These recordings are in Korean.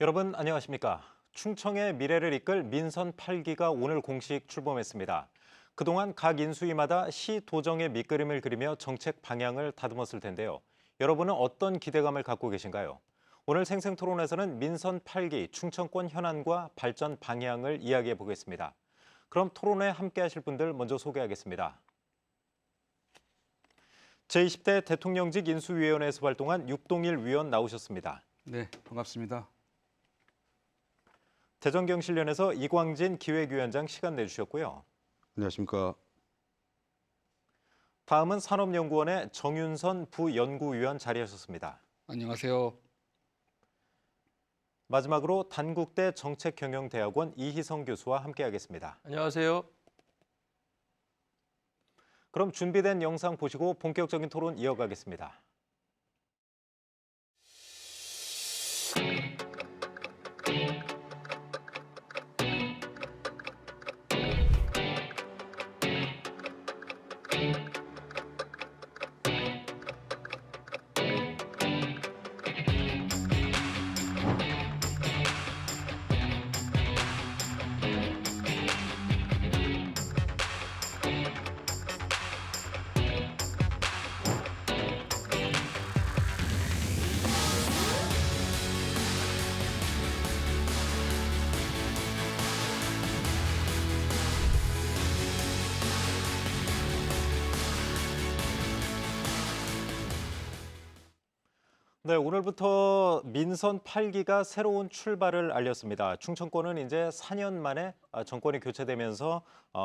여러분 안녕하십니까? 충청의 미래를 이끌 민선 8기가 오늘 공식 출범했습니다. 그동안 각 인수위마다 시 도정의 밑그림을 그리며 정책 방향을 다듬었을 텐데요. 여러분은 어떤 기대감을 갖고 계신가요? 오늘 생생토론에서는 민선 8기 충청권 현안과 발전 방향을 이야기해 보겠습니다. 그럼 토론에 함께 하실 분들 먼저 소개하겠습니다. 제20대 대통령직 인수위원회에서 활동한 육동일 위원 나오셨습니다. 네, 반갑습니다. 대전경실련에서 이광진 기획위원장 시간 내주셨고요. 안녕하십니까. 다음은 산업연구원의 정윤선 부연구위원 자리하셨습니다. 안녕하세요. 마지막으로 단국대 정책경영대학원 이희성 교수와 함께하겠습니다. 안녕하세요. 그럼 준비된 영상 보시고 본격적인 토론 이어가겠습니다. 네, 오늘부터 민선 8기가 새로운 출발을 알렸습니다. 충청권은 이제 4년 만에 정권이 교체되면서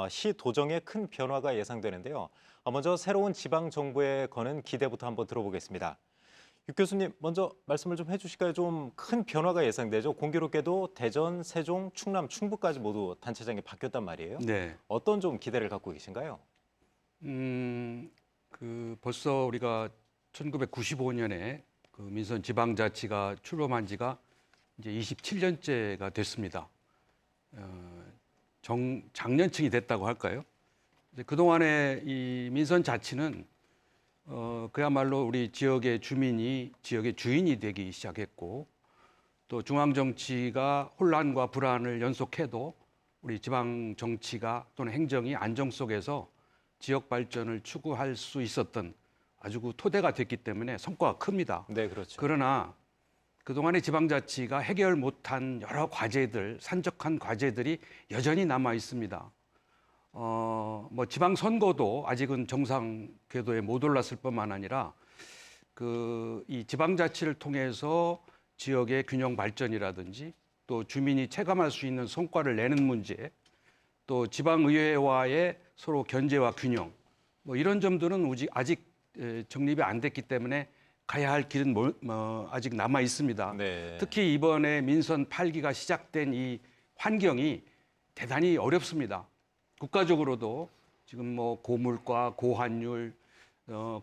시 도정에 큰 변화가 예상되는데요. 먼저 새로운 지방 정부에 거는 기대부터 한번 들어보겠습니다. 육 교수님, 먼저 말씀을 좀 해주실까요? 좀 큰 변화가 예상되죠. 공교롭게도 대전, 세종, 충남, 충북까지 모두 단체장이 바뀌었단 말이에요. 네. 어떤 좀 기대를 갖고 계신가요? 벌써 우리가 1995년에 그 민선 지방자치가 출범한 지가 이제 27년째가 됐습니다. 장년층이 됐다고 할까요? 그동안에 이 민선 자치는 그야말로 우리 지역의 주민이 지역의 주인이 되기 시작했고, 또 중앙 정치가 혼란과 불안을 연속해도 우리 지방 정치가 또는 행정이 안정 속에서 지역 발전을 추구할 수 있었던 아주 그 토대가 됐기 때문에 성과가 큽니다. 네, 그렇죠. 그러나 그동안의 지방자치가 해결 못한 여러 과제들, 산적한 과제들이 여전히 남아 있습니다. 지방선거도 아직은 정상 궤도에 못 올랐을 뿐만 아니라 이 지방자치를 통해서 지역의 균형 발전이라든지 또 주민이 체감할 수 있는 성과를 내는 문제, 또 지방의회와의 서로 견제와 균형, 이런 점들은 아직 정립이 안 됐기 때문에 가야 할 길은 아직 남아 있습니다. 네. 특히 이번에 민선 8기가 시작된 이 환경이 대단히 어렵습니다. 국가적으로도 지금 고물가, 고환율,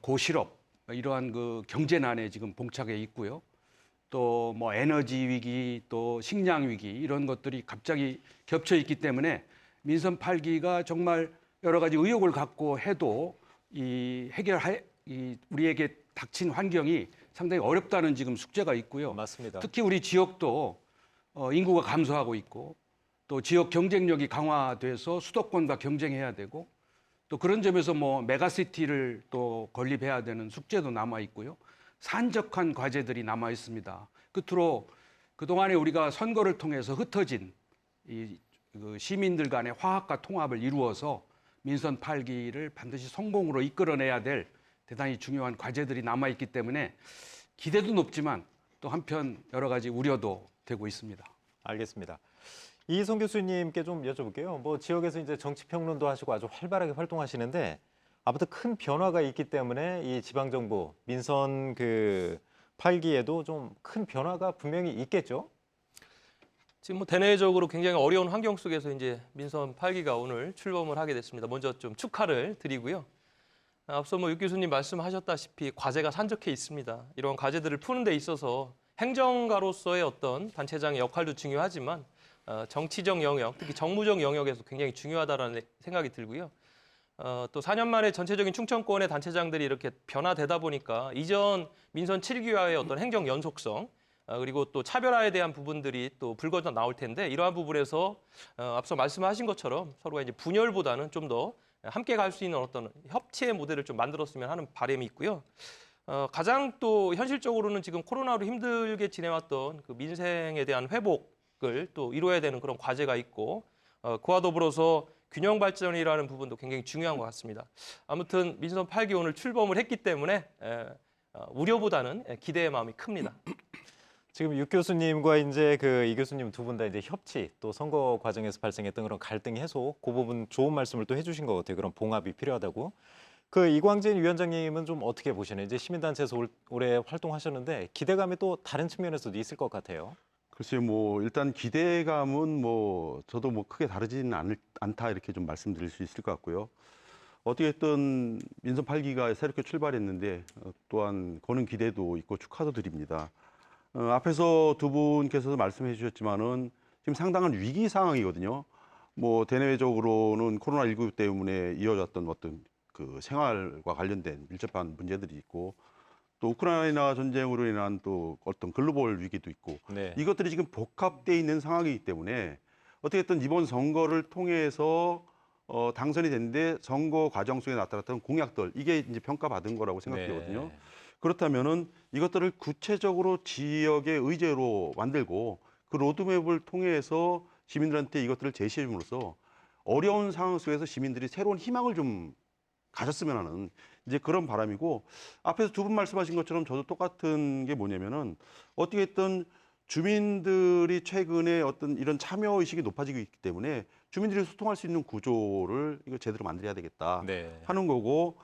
고실업 이러한 그 경제난에 지금 봉착해 있고요. 또 에너지 위기, 또 식량 위기 이런 것들이 갑자기 겹쳐 있기 때문에 민선 8기가 정말 여러 가지 의욕을 갖고 해도 우리에게 닥친 환경이 상당히 어렵다는 지금 숙제가 있고요. 맞습니다. 특히 우리 지역도 인구가 감소하고 있고, 또 지역 경쟁력이 강화돼서 수도권과 경쟁해야 되고, 또 그런 점에서 메가시티를 또 건립해야 되는 숙제도 남아 있고요. 산적한 과제들이 남아 있습니다. 끝으로 그동안에 우리가 선거를 통해서 흩어진 시민들 간의 화합과 통합을 이루어서 민선 8기를 반드시 성공으로 이끌어내야 될 대단히 중요한 과제들이 남아있기 때문에 기대도 높지만 또 한편 여러 가지 우려도 되고 있습니다. 알겠습니다. 이희성 교수님께 좀 여쭤볼게요. 지역에서 이제 정치평론도 하시고 아주 활발하게 활동하시는데 아무튼 큰 변화가 있기 때문에 이 지방정부 민선 8기에도 좀 큰 변화가 분명히 있겠죠? 지금 대내적으로 굉장히 어려운 환경 속에서 이제 민선 8기가 오늘 출범을 하게 됐습니다. 먼저 좀 축하를 드리고요. 앞서 육 교수님 말씀하셨다시피 과제가 산적해 있습니다. 이런 과제들을 푸는 데 있어서 행정가로서의 어떤 단체장의 역할도 중요하지만 정치적 영역, 특히 정무적 영역에서 굉장히 중요하다는 생각이 들고요. 또 4년 만에 전체적인 충청권의 단체장들이 이렇게 변화되다 보니까 이전 민선 7기와의 어떤 행정 연속성, 그리고 또 차별화에 대한 부분들이 또 불거져 나올 텐데 이러한 부분에서 앞서 말씀하신 것처럼 서로가 이제 분열보다는 좀 더 함께 갈 수 있는 어떤 협치의 모델을 좀 만들었으면 하는 바람이 있고요. 가장 또 현실적으로는 지금 코로나로 힘들게 지내왔던 그 민생에 대한 회복을 또 이루어야 되는 그런 과제가 있고 그와 더불어서 균형 발전이라는 부분도 굉장히 중요한 것 같습니다. 아무튼 민선 8기 오늘 출범을 했기 때문에 우려보다는 기대의 마음이 큽니다. 지금 육 교수님과 이제 그 이 교수님 두 분 다 이제 협치 또 선거 과정에서 발생했던 그런 갈등 해소 그 부분 좋은 말씀을 또 해주신 것 같아요. 그런 봉합이 필요하다고. 그 이광진 위원장님은 좀 어떻게 보시나요? 이제 시민단체에서 올해 활동하셨는데 기대감이 또 다른 측면에서도 있을 것 같아요. 글쎄요, 뭐 일단 기대감은 뭐 저도 뭐 크게 다르지는 않다 이렇게 좀 말씀드릴 수 있을 것 같고요. 어떻게든 민선 8기가 새롭게 출발했는데 또한 거는 기대도 있고 축하도 드립니다. 앞에서 두 분께서도 말씀해 주셨지만은 지금 상당한 위기 상황이거든요. 뭐 대내외적으로는 코로나19 때문에 이어졌던 어떤 그 생활과 관련된 밀접한 문제들이 있고 또 우크라이나 전쟁으로 인한 또 어떤 글로벌 위기도 있고 네. 이것들이 지금 복합돼 있는 상황이기 때문에 어떻게든 이번 선거를 통해서 당선이 됐는데 선거 과정 속에 나타났던 공약들 이게 이제 평가받은 거라고 생각되거든요. 네. 그렇다면은 이것들을 구체적으로 지역의 의제로 만들고 그 로드맵을 통해서 시민들한테 이것들을 제시해 줌으로써 어려운 상황 속에서 시민들이 새로운 희망을 좀 가졌으면 하는 이제 그런 바람이고 앞에서 두 분 말씀하신 것처럼 저도 똑같은 게 뭐냐면은 어떻게 했든 주민들이 최근에 어떤 이런 참여 의식이 높아지고 있기 때문에 주민들이 소통할 수 있는 구조를 이거 제대로 만들어야 되겠다 네. 하는 거고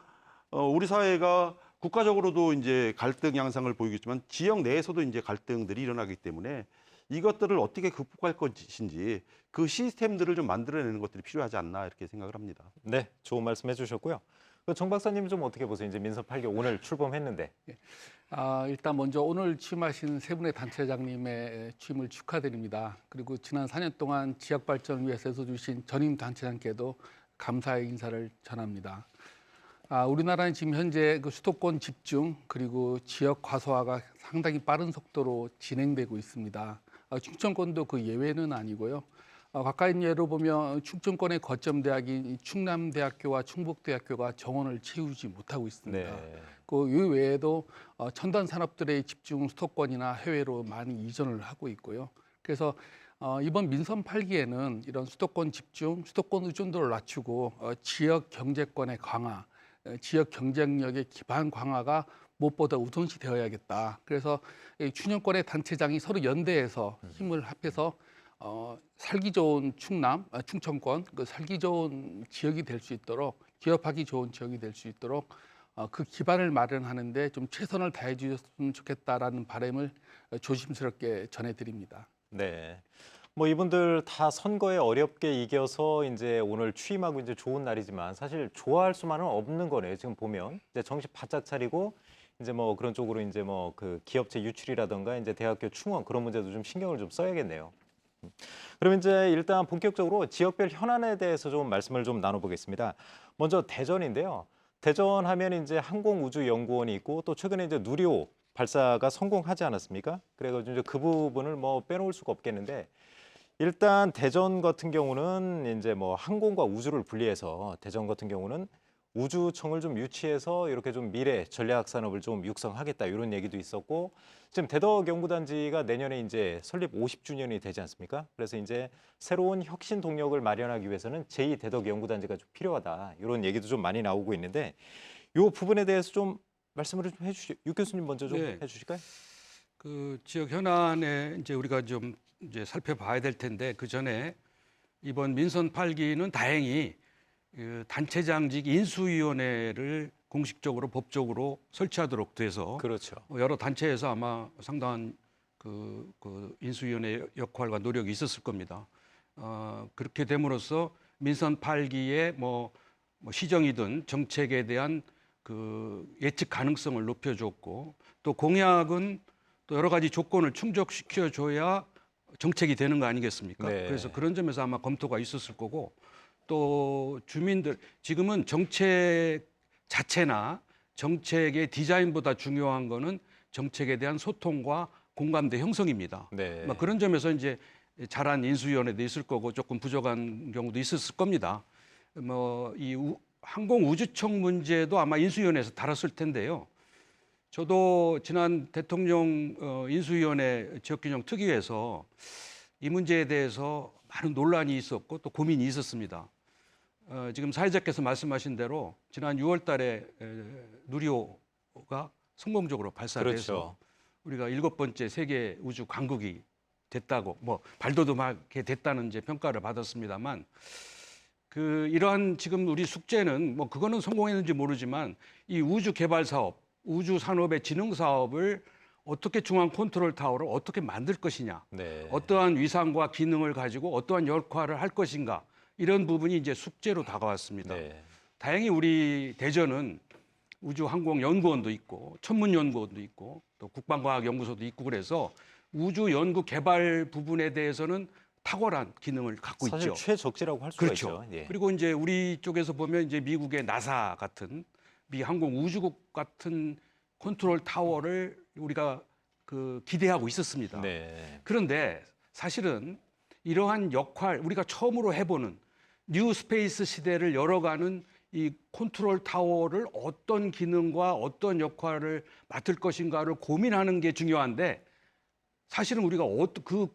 우리 사회가 국가적으로도 이제 갈등 양상을 보이겠지만 지역 내에서도 이제 갈등들이 일어나기 때문에 이것들을 어떻게 극복할 것인지 그 시스템들을 좀 만들어내는 것들이 필요하지 않나 이렇게 생각을 합니다. 네, 좋은 말씀 해주셨고요. 정 박사님 좀 어떻게 보세요? 이제 민선 8기 오늘 출범했는데. 일단 먼저 오늘 취임하신 세 분의 단체장님의 취임을 축하드립니다. 그리고 지난 4년 동안 지역 발전을 위해서 해주신 전임 단체장께도 감사의 인사를 전합니다. 우리나라는 지금 현재 그 수도권 집중 그리고 지역 과소화가 상당히 빠른 속도로 진행되고 있습니다. 충청권도 그 예외는 아니고요. 가까이 예로 보면 충청권의 거점 대학인 충남대학교와 충북대학교가 정원을 채우지 못하고 있습니다. 네. 그 이외에도 첨단 산업들의 집중 수도권이나 해외로 많이 이전을 하고 있고요. 그래서 이번 민선 8기에는 이런 수도권 집중, 수도권 의존도를 낮추고 지역 경제권의 강화, 지역 경쟁력의 기반 강화가 무엇보다 우선시 되어야겠다. 그래서 춘향권의 단체장이 서로 연대해서 힘을 합해서 살기 좋은 충청권, 그 살기 좋은 지역이 될 수 있도록 기업하기 좋은 지역이 될 수 있도록 그 기반을 마련하는데 좀 최선을 다해 주셨으면 좋겠다라는 바람을 조심스럽게 전해드립니다. 네. 뭐 이분들 다 선거에 어렵게 이겨서 이제 오늘 취임하고 이제 좋은 날이지만 사실 좋아할 수만은 없는 거네요. 지금 보면 이제 정신 바짝 차리고 이제 뭐 그런 쪽으로 이제 뭐 그 기업체 유출이라든가 이제 대학교 충원 그런 문제도 좀 신경을 좀 써야겠네요. 그럼 이제 일단 본격적으로 지역별 현안에 대해서 좀 말씀을 좀 나눠보겠습니다. 먼저 대전인데요. 대전 하면 이제 항공우주연구원이 있고 또 최근에 이제 누리호 발사가 성공하지 않았습니까? 그래가지고 이제 그 부분을 뭐 빼놓을 수가 없겠는데 일단 대전 같은 경우는 이제 뭐 항공과 우주를 분리해서 대전 같은 경우는 우주청을 좀 유치해서 이렇게 좀 미래 전략 산업을 좀 육성하겠다 이런 얘기도 있었고 지금 대덕 연구단지가 내년에 이제 설립 50주년이 되지 않습니까? 그래서 이제 새로운 혁신 동력을 마련하기 위해서는 제2 대덕 연구단지가 좀 필요하다 이런 얘기도 좀 많이 나오고 있는데 이 부분에 대해서 좀 말씀을 좀 해주시죠. 육 교수님 먼저 좀 네. 해주실까요? 그 지역 현안에 이제 우리가 좀 이제 살펴봐야 될 텐데 그 전에 이번 민선 8기는 다행히 그 단체장직 인수위원회를 공식적으로 법적으로 설치하도록 돼서 그렇죠. 여러 단체에서 아마 상당한 그 인수위원회 역할과 노력이 있었을 겁니다. 그렇게 됨으로써 민선 8기의 뭐 시정이든 정책에 대한 그 예측 가능성을 높여줬고 또 공약은 또 여러 가지 조건을 충족시켜 줘야 정책이 되는 거 아니겠습니까? 네. 그래서 그런 점에서 아마 검토가 있었을 거고 또 주민들 지금은 정책 자체나 정책의 디자인보다 중요한 거는 정책에 대한 소통과 공감대 형성입니다. 네. 그런 점에서 이제 잘한 인수위원회도 있을 거고 조금 부족한 경우도 있었을 겁니다. 이 항공우주청 문제도 아마 인수위원회에서 다뤘을 텐데요. 저도 지난 대통령 인수위원회 지역균형 특위에서 이 문제에 대해서 많은 논란이 있었고 또 고민이 있었습니다. 지금 사회자께서 말씀하신 대로 지난 6월 달에 누리호가 성공적으로 발사돼서 그렇죠. 우리가 7번째 세계 우주 강국이 됐다고 발돋움하게 됐다는 이제 평가를 받았습니다만 이러한 지금 우리 숙제는 그거는 성공했는지 모르지만 이 우주 개발 사업, 우주 산업의 진흥 사업을 어떻게 중앙 컨트롤 타워를 어떻게 만들 것이냐, 네. 어떠한 위상과 기능을 가지고 어떠한 역할을 할 것인가 이런 부분이 이제 숙제로 다가왔습니다. 네. 다행히 우리 대전은 우주항공연구원도 있고 천문연구원도 있고 또 국방과학연구소도 있고 그래서 우주 연구 개발 부분에 대해서는 탁월한 기능을 갖고 사실 있죠. 최적지라고 할 수가 그렇죠. 있죠. 예. 그리고 이제 우리 쪽에서 보면 이제 미국의 나사 같은 미 항공우주국 같은 컨트롤 타워를 우리가 기대하고 있었습니다. 네. 그런데 사실은 이러한 역할 우리가 처음으로 해보는 뉴 스페이스 시대를 열어가는 이 컨트롤 타워를 어떤 기능과 어떤 역할을 맡을 것인가를 고민하는 게 중요한데 사실은 우리가 그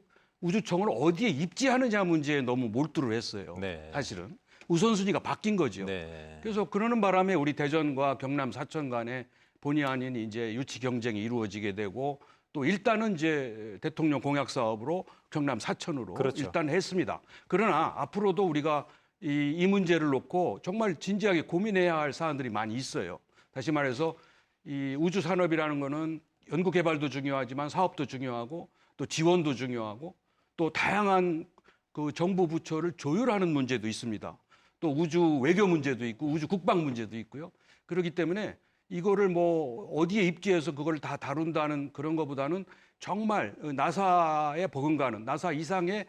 우주청을 어디에 입지하느냐 문제에 너무 몰두를 했어요. 네. 사실은 우선순위가 바뀐 거죠. 네. 그래서 그러는 바람에 우리 대전과 경남 사천 간에 본의 아닌 이제 유치 경쟁이 이루어지게 되고 또 일단은 이제 대통령 공약 사업으로 경남 사천으로 그렇죠. 일단 했습니다. 그러나 앞으로도 우리가 이 문제를 놓고 정말 진지하게 고민해야 할 사안들이 많이 있어요. 다시 말해서 이 우주 산업이라는 거는 연구 개발도 중요하지만 사업도 중요하고 또 지원도 중요하고 또 다양한 정부 부처를 조율하는 문제도 있습니다. 또 우주 외교 문제도 있고 우주 국방 문제도 있고요. 그렇기 때문에 이거를 어디에 입지해서 그걸 다 다룬다는 그런 것보다는 정말 나사에 버금가는 나사 이상의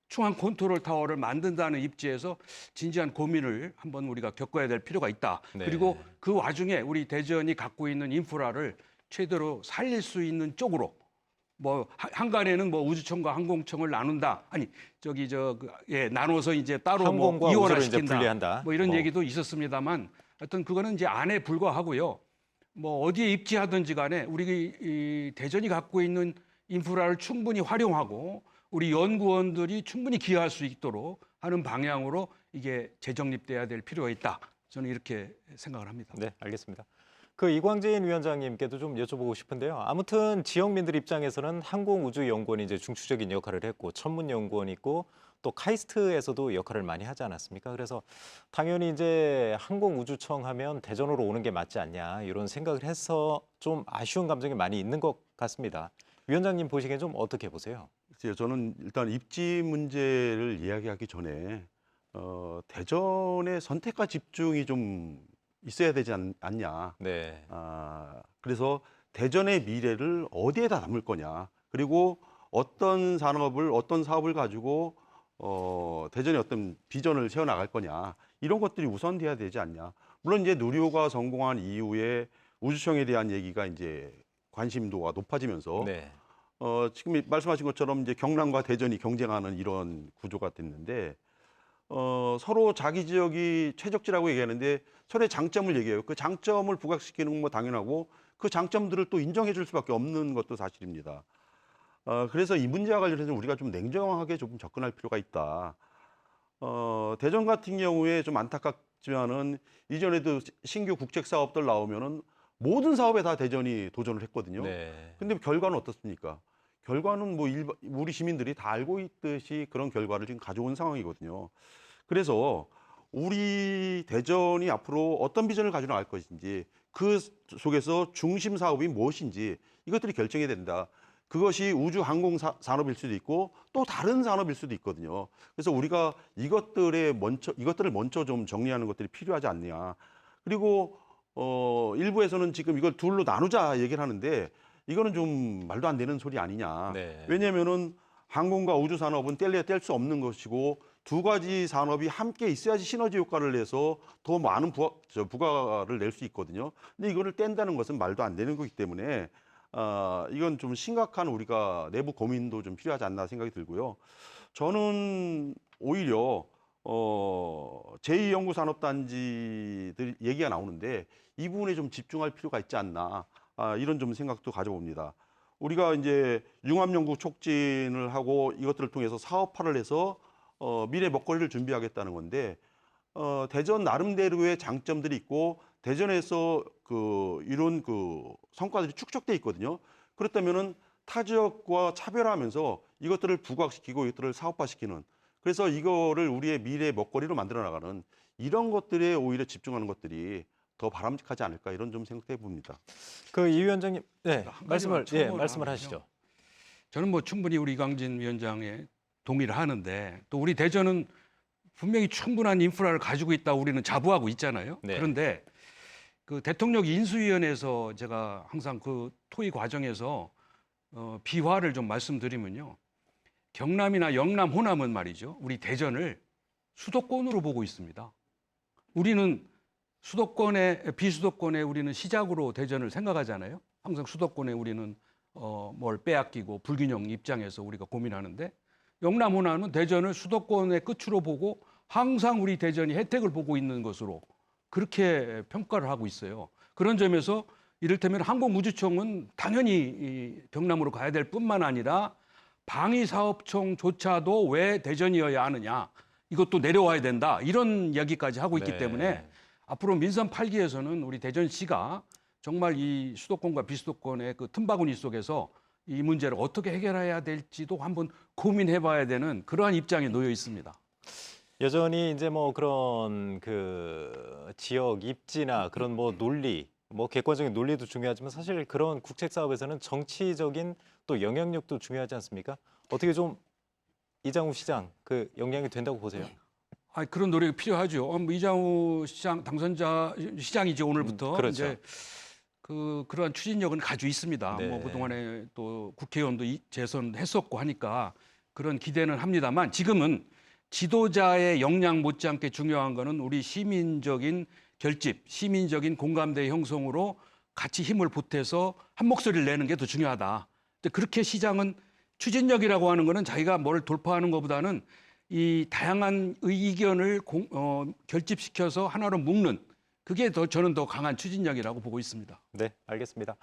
중앙 컨트롤 타워를 만든다는 입지에서 진지한 고민을 한번 우리가 겪어야 될 필요가 있다. 네. 그리고 그 와중에 우리 대전이 갖고 있는 인프라를 최대로 살릴 수 있는 쪽으로 한간에는 우주청과 항공청을 나눈다. 아니 나눠서 이제 따로 항공과 우주를 이제 이원화시킨다. 분리한다. 이런 얘기도 있었습니다만 하여튼 그거는 이제 안에 불과하고요. 어디에 입지하든지 간에 우리 이 대전이 갖고 있는 인프라를 충분히 활용하고 우리 연구원들이 충분히 기여할 수 있도록 하는 방향으로 이게 재정립돼야 될 필요가 있다. 저는 이렇게 생각을 합니다. 네, 알겠습니다. 이광재인 위원장님께도 좀 여쭤보고 싶은데요. 아무튼 지역민들 입장에서는 항공우주연구원이 이제 중추적인 역할을 했고 천문연구원이 있고 또 카이스트에서도 역할을 많이 하지 않았습니까? 그래서 당연히 이제 항공우주청 하면 대전으로 오는 게 맞지 않냐 이런 생각을 해서 좀 아쉬운 감정이 많이 있는 것 같습니다. 위원장님 보시기엔 좀 어떻게 보세요? 저는 일단 입지 문제를 이야기하기 전에 대전의 선택과 집중이 좀 있어야 되지 않냐. 네. 그래서 대전의 미래를 어디에다 담을 거냐. 그리고 어떤 산업을 어떤 사업을 가지고 대전의 어떤 비전을 세워나갈 거냐. 이런 것들이 우선돼야 되지 않냐. 물론 이제 누리호가 성공한 이후에 우주청에 대한 얘기가 이제 관심도가 높아지면서 네. 지금 말씀하신 것처럼 이제 경남과 대전이 경쟁하는 이런 구조가 됐는데 서로 자기 지역이 최적지라고 얘기하는데 서로의 장점을 얘기해요. 그 장점을 부각시키는 건 당연하고 그 장점들을 또 인정해 줄 수밖에 없는 것도 사실입니다. 그래서 이 문제와 관련해서 우리가 좀 냉정하게 좀 접근할 필요가 있다. 대전 같은 경우에 좀 안타깝지만은 이전에도 신규 국책 사업들 나오면은 모든 사업에 다 대전이 도전을 했거든요. 네. 근데 결과는 어떻습니까? 결과는 우리 시민들이 다 알고 있듯이 그런 결과를 지금 가져온 상황이거든요. 그래서 우리 대전이 앞으로 어떤 비전을 가지고 나갈 것인지 그 속에서 중심 사업이 무엇인지 이것들이 결정해야 된다. 그것이 우주 항공 산업일 수도 있고 또 다른 산업일 수도 있거든요. 그래서 우리가 이것들을 먼저 좀 정리하는 것들이 필요하지 않냐. 그리고 일부에서는 지금 이걸 둘로 나누자 얘기를 하는데 이거는 좀 말도 안 되는 소리 아니냐. 네. 왜냐하면은 항공과 우주 산업은 뗄래야 뗄 수 없는 것이고 두 가지 산업이 함께 있어야지 시너지 효과를 내서 더 많은 부가를 낼 수 있거든요. 근데 이거를 뗀다는 것은 말도 안 되는 거기 때문에 이건 좀 심각한 우리가 내부 고민도 좀 필요하지 않나 생각이 들고요. 저는 오히려 제2연구산업단지들 얘기가 나오는데 이 부분에 좀 집중할 필요가 있지 않나 이런 좀 생각도 가져봅니다. 우리가 이제 융합연구 촉진을 하고 이것들을 통해서 사업화를 해서 미래 먹거리를 준비하겠다는 건데 대전 나름대로의 장점들이 있고 대전에서 이런 성과들이 축적돼 있거든요. 그렇다면은 타 지역과 차별화하면서 이것들을 부각시키고 이것들을 사업화시키는 그래서 이거를 우리의 미래 먹거리로 만들어 나가는 이런 것들에 오히려 집중하는 것들이 더 바람직하지 않을까 이런 좀 생각해 봅니다. 그 이 위원장님, 네, 한 말씀을 가지만 첨언을 말씀을 하면요. 하시죠. 저는 뭐 충분히 우리 이광진 위원장에 동의를 하는데 또 우리 대전은 분명히 충분한 인프라를 가지고 있다 우리는 자부하고 있잖아요. 네. 그런데 그 대통령 인수위원회에서 제가 항상 그 토의 과정에서 비화를 좀 말씀드리면요. 경남이나 영남, 호남은 말이죠. 우리 대전을 수도권으로 보고 있습니다. 우리는 비수도권에 우리는 시작으로 대전을 생각하잖아요. 항상 수도권에 우리는 뭘 빼앗기고 불균형 입장에서 우리가 고민하는데 영남, 호남은 대전을 수도권의 끝으로 보고 항상 우리 대전이 혜택을 보고 있는 것으로 그렇게 평가를 하고 있어요. 그런 점에서 이를테면 항공우주청은 당연히 이 경남으로 가야 될 뿐만 아니라 방위사업청조차도 왜 대전이어야 하느냐. 이것도 내려와야 된다. 이런 이야기까지 하고 있기 네. 때문에 앞으로 민선 8기에서는 우리 대전시가 정말 이 수도권과 비수도권의 그 틈바구니 속에서 이 문제를 어떻게 해결해야 될지도 한번 고민해봐야 되는 그러한 입장에 놓여 있습니다. 여전히 이제 뭐 그런 그 지역 입지나 그런 뭐 논리, 뭐 객관적인 논리도 중요하지만 사실 그런 국책 사업에서는 정치적인 또 영향력도 중요하지 않습니까? 어떻게 좀 이장우 시장 그 영향이 된다고 보세요? 그런 노력이 필요하죠. 뭐 이장우 시장 당선자 시장이지 오늘부터 그렇죠. 이제 그러한 추진력은 가지고 있습니다. 네. 뭐 그동안에 또 국회의원도 재선했었고 하니까 그런 기대는 합니다만 지금은 지도자의 역량 못지않게 중요한 거는 우리 시민적인 결집, 시민적인 공감대 형성으로 같이 힘을 보태서 한 목소리를 내는 게 더 중요하다. 근데 그렇게 시장은 추진력이라고 하는 거는 자기가 뭘 돌파하는 것보다는 이 다양한 의견을 결집시켜서 하나로 묶는 그게 저는 더 강한 추진력이라고 보고 있습니다. 네, 알겠습니다.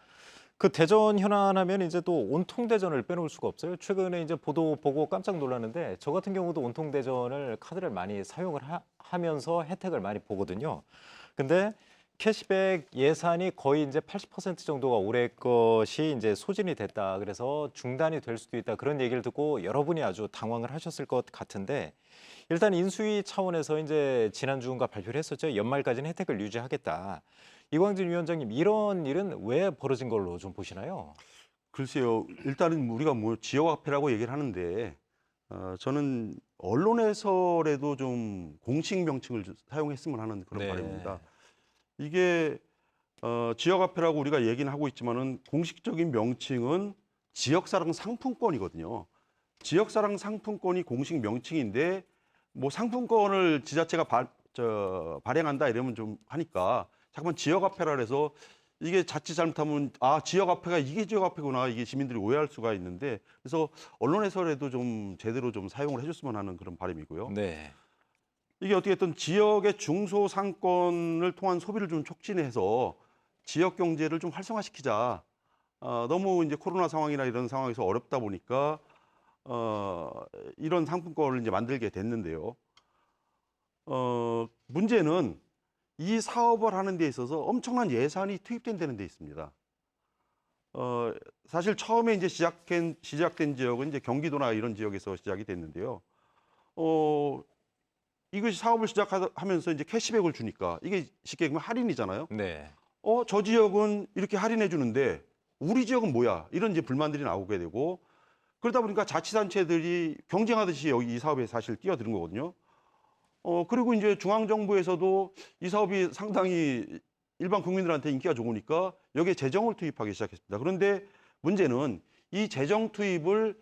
그 대전 현안하면 이제 또 온통대전을 빼놓을 수가 없어요. 최근에 이제 보도 보고 깜짝 놀랐는데 저 같은 경우도 온통대전을 카드를 많이 사용을 하면서 혜택을 많이 보거든요. 근데 캐시백 예산이 거의 이제 80% 정도가 올해 것이 이제 소진이 됐다. 그래서 중단이 될 수도 있다. 그런 얘기를 듣고 여러분이 아주 당황을 하셨을 것 같은데 일단 인수위 차원에서 이제 지난주인가 발표를 했었죠. 연말까지는 혜택을 유지하겠다. 이광진 위원장님, 이런 일은 왜 벌어진 걸로 좀 보시나요? 글쎄요. 일단은 우리가 뭐 지역화폐라고 얘기를 하는데 저는 언론에서라도 좀 공식 명칭을 사용했으면 하는 그런 네. 바람입니다. 이게 지역화폐라고 우리가 얘기는 하고 있지만은 공식적인 명칭은 지역사랑 상품권이거든요. 지역사랑 상품권이 공식 명칭인데 뭐 상품권을 지자체가 발행한다 이러면 좀 하니까 잠깐만 지역화폐라 해서 이게 자칫 잘못하면 지역화폐가 이게 지역화폐구나 이게 시민들이 오해할 수가 있는데 그래서 언론에서라도 좀 제대로 좀 사용을 해줬으면 하는 그런 바람이고요. 네. 이게 어떻게든 지역의 중소상권을 통한 소비를 좀 촉진해서 지역 경제를 좀 활성화시키자. 너무 이제 코로나 상황이나 이런 상황에서 어렵다 보니까 이런 상품권을 이제 만들게 됐는데요. 문제는 이 사업을 하는 데 있어서 엄청난 예산이 투입된 데 있습니다. 사실 처음에 이제 시작된 지역은 이제 경기도나 이런 지역에서 시작이 됐는데요. 이것이 사업을 시작하면서 이제 캐시백을 주니까 이게 쉽게 얘기하면 할인이잖아요. 네. 저 지역은 이렇게 할인해 주는데 우리 지역은 뭐야? 이런 이제 불만들이 나오게 되고 그러다 보니까 자치단체들이 경쟁하듯이 여기 이 사업에 사실 뛰어드는 거거든요. 그리고 이제 중앙정부에서도 이 사업이 상당히 일반 국민들한테 인기가 좋으니까 여기에 재정을 투입하기 시작했습니다. 그런데 문제는 이 재정 투입을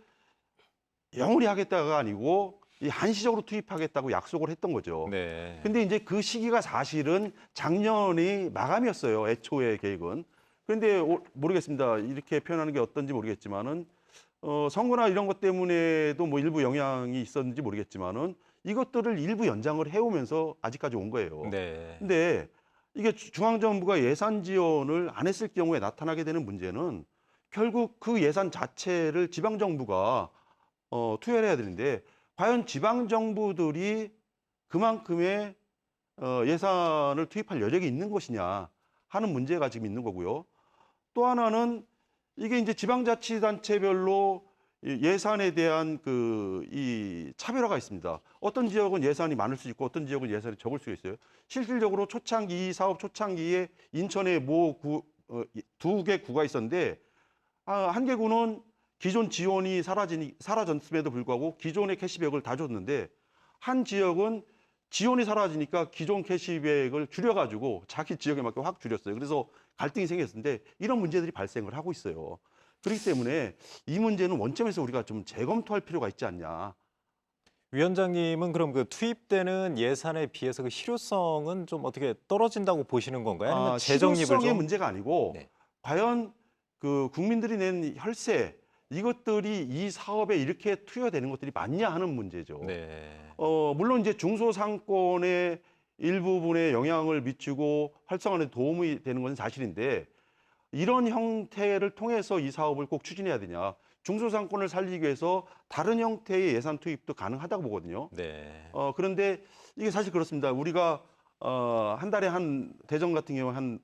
영원히 하겠다가 아니고 이 한시적으로 투입하겠다고 약속을 했던 거죠. 네. 근데 이제 그 시기가 사실은 작년이 마감이었어요. 애초의 계획은. 그런데 모르겠습니다. 이렇게 표현하는 게 어떤지 모르겠지만은 선거나 이런 것 때문에도 뭐 일부 영향이 있었는지 모르겠지만은 이것들을 일부 연장을 해오면서 아직까지 온 거예요. 네. 근데 이게 중앙정부가 예산 지원을 안 했을 경우에 나타나게 되는 문제는 결국 그 예산 자체를 지방정부가 투여를 해야 되는데 과연 지방정부들이 그만큼의 예산을 투입할 여력이 있는 것이냐 하는 문제가 지금 있는 거고요. 또 하나는 이게 이제 지방자치단체별로 예산에 대한 이 차별화가 있습니다. 어떤 지역은 예산이 많을 수 있고 어떤 지역은 예산이 적을 수 있어요. 실질적으로 초창기 이 사업 초창기에 인천에 두 개 구가 있었는데 한 개 구는 기존 지원이 사라졌음에도 불구하고 기존의 캐시백을 다 줬는데 한 지역은 지원이 사라지니까 기존 캐시백을 줄여가지고 자기 지역에 맞게 확 줄였어요. 그래서 갈등이 생겼는데 이런 문제들이 발생을 하고 있어요. 그렇기 때문에 이 문제는 원점에서 우리가 좀 재검토할 필요가 있지 않냐. 위원장님은 그럼 그 투입되는 예산에 비해서 그 실효성은 좀 어떻게 떨어진다고 보시는 건가요? 아니면 재정립을 실효성의 좀 문제가 아니고 네. 과연 그 국민들이 낸 혈세 이것들이 이 사업에 이렇게 투여되는 것들이 맞냐 하는 문제죠. 네. 물론 이제 중소상권의 일부분에 영향을 미치고 활성화에 도움이 되는 것은 사실인데 이런 형태를 통해서 이 사업을 꼭 추진해야 되냐. 중소상권을 살리기 위해서 다른 형태의 예산 투입도 가능하다고 보거든요. 네. 그런데 이게 사실 그렇습니다. 우리가 한 달에 대전 같은 경우 한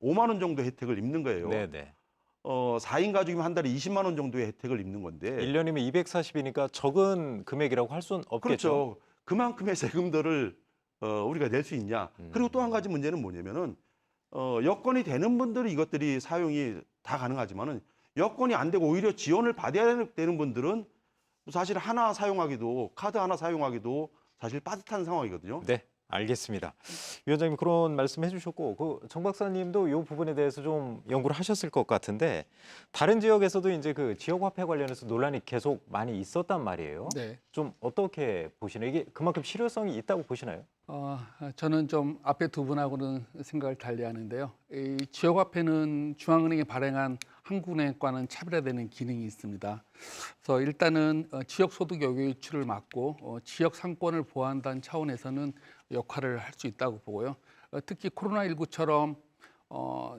5만 원 정도 혜택을 입는 거예요. 네, 네. 4인 가족이면 한 달에 20만 원 정도의 혜택을 입는 건데 1년이면 240이니까 적은 금액이라고 할 수는 없겠죠. 그렇죠. 그만큼의 세금들을 우리가 낼 수 있냐. 그리고 또 한 가지 음. 문제는 뭐냐면은 여건이 되는 분들은 이것들이 사용이 다 가능하지만은 여건이 안 되고 오히려 지원을 받아야 되는 분들은 사실 카드 하나 사용하기도 사실 빠듯한 상황이거든요. 네, 알겠습니다. 위원장님 그런 말씀 해주셨고 그 정 박사님도 이 부분에 대해서 좀 연구를 하셨을 것 같은데 다른 지역에서도 이제 그 지역 화폐 관련해서 논란이 계속 많이 있었단 말이에요. 네. 좀 어떻게 보시나요? 이게 그만큼 실효성이 있다고 보시나요? 저는 좀 앞에 두 분하고는 생각을 달리하는데요. 이 지역화폐는 중앙은행이 발행한 한국은행과는 차별화되는 기능이 있습니다. 그래서 일단은 지역 소득 여유 유출을 막고 지역 상권을 보호한다는 차원에서는 역할을 할 수 있다고 보고요. 특히 코로나19처럼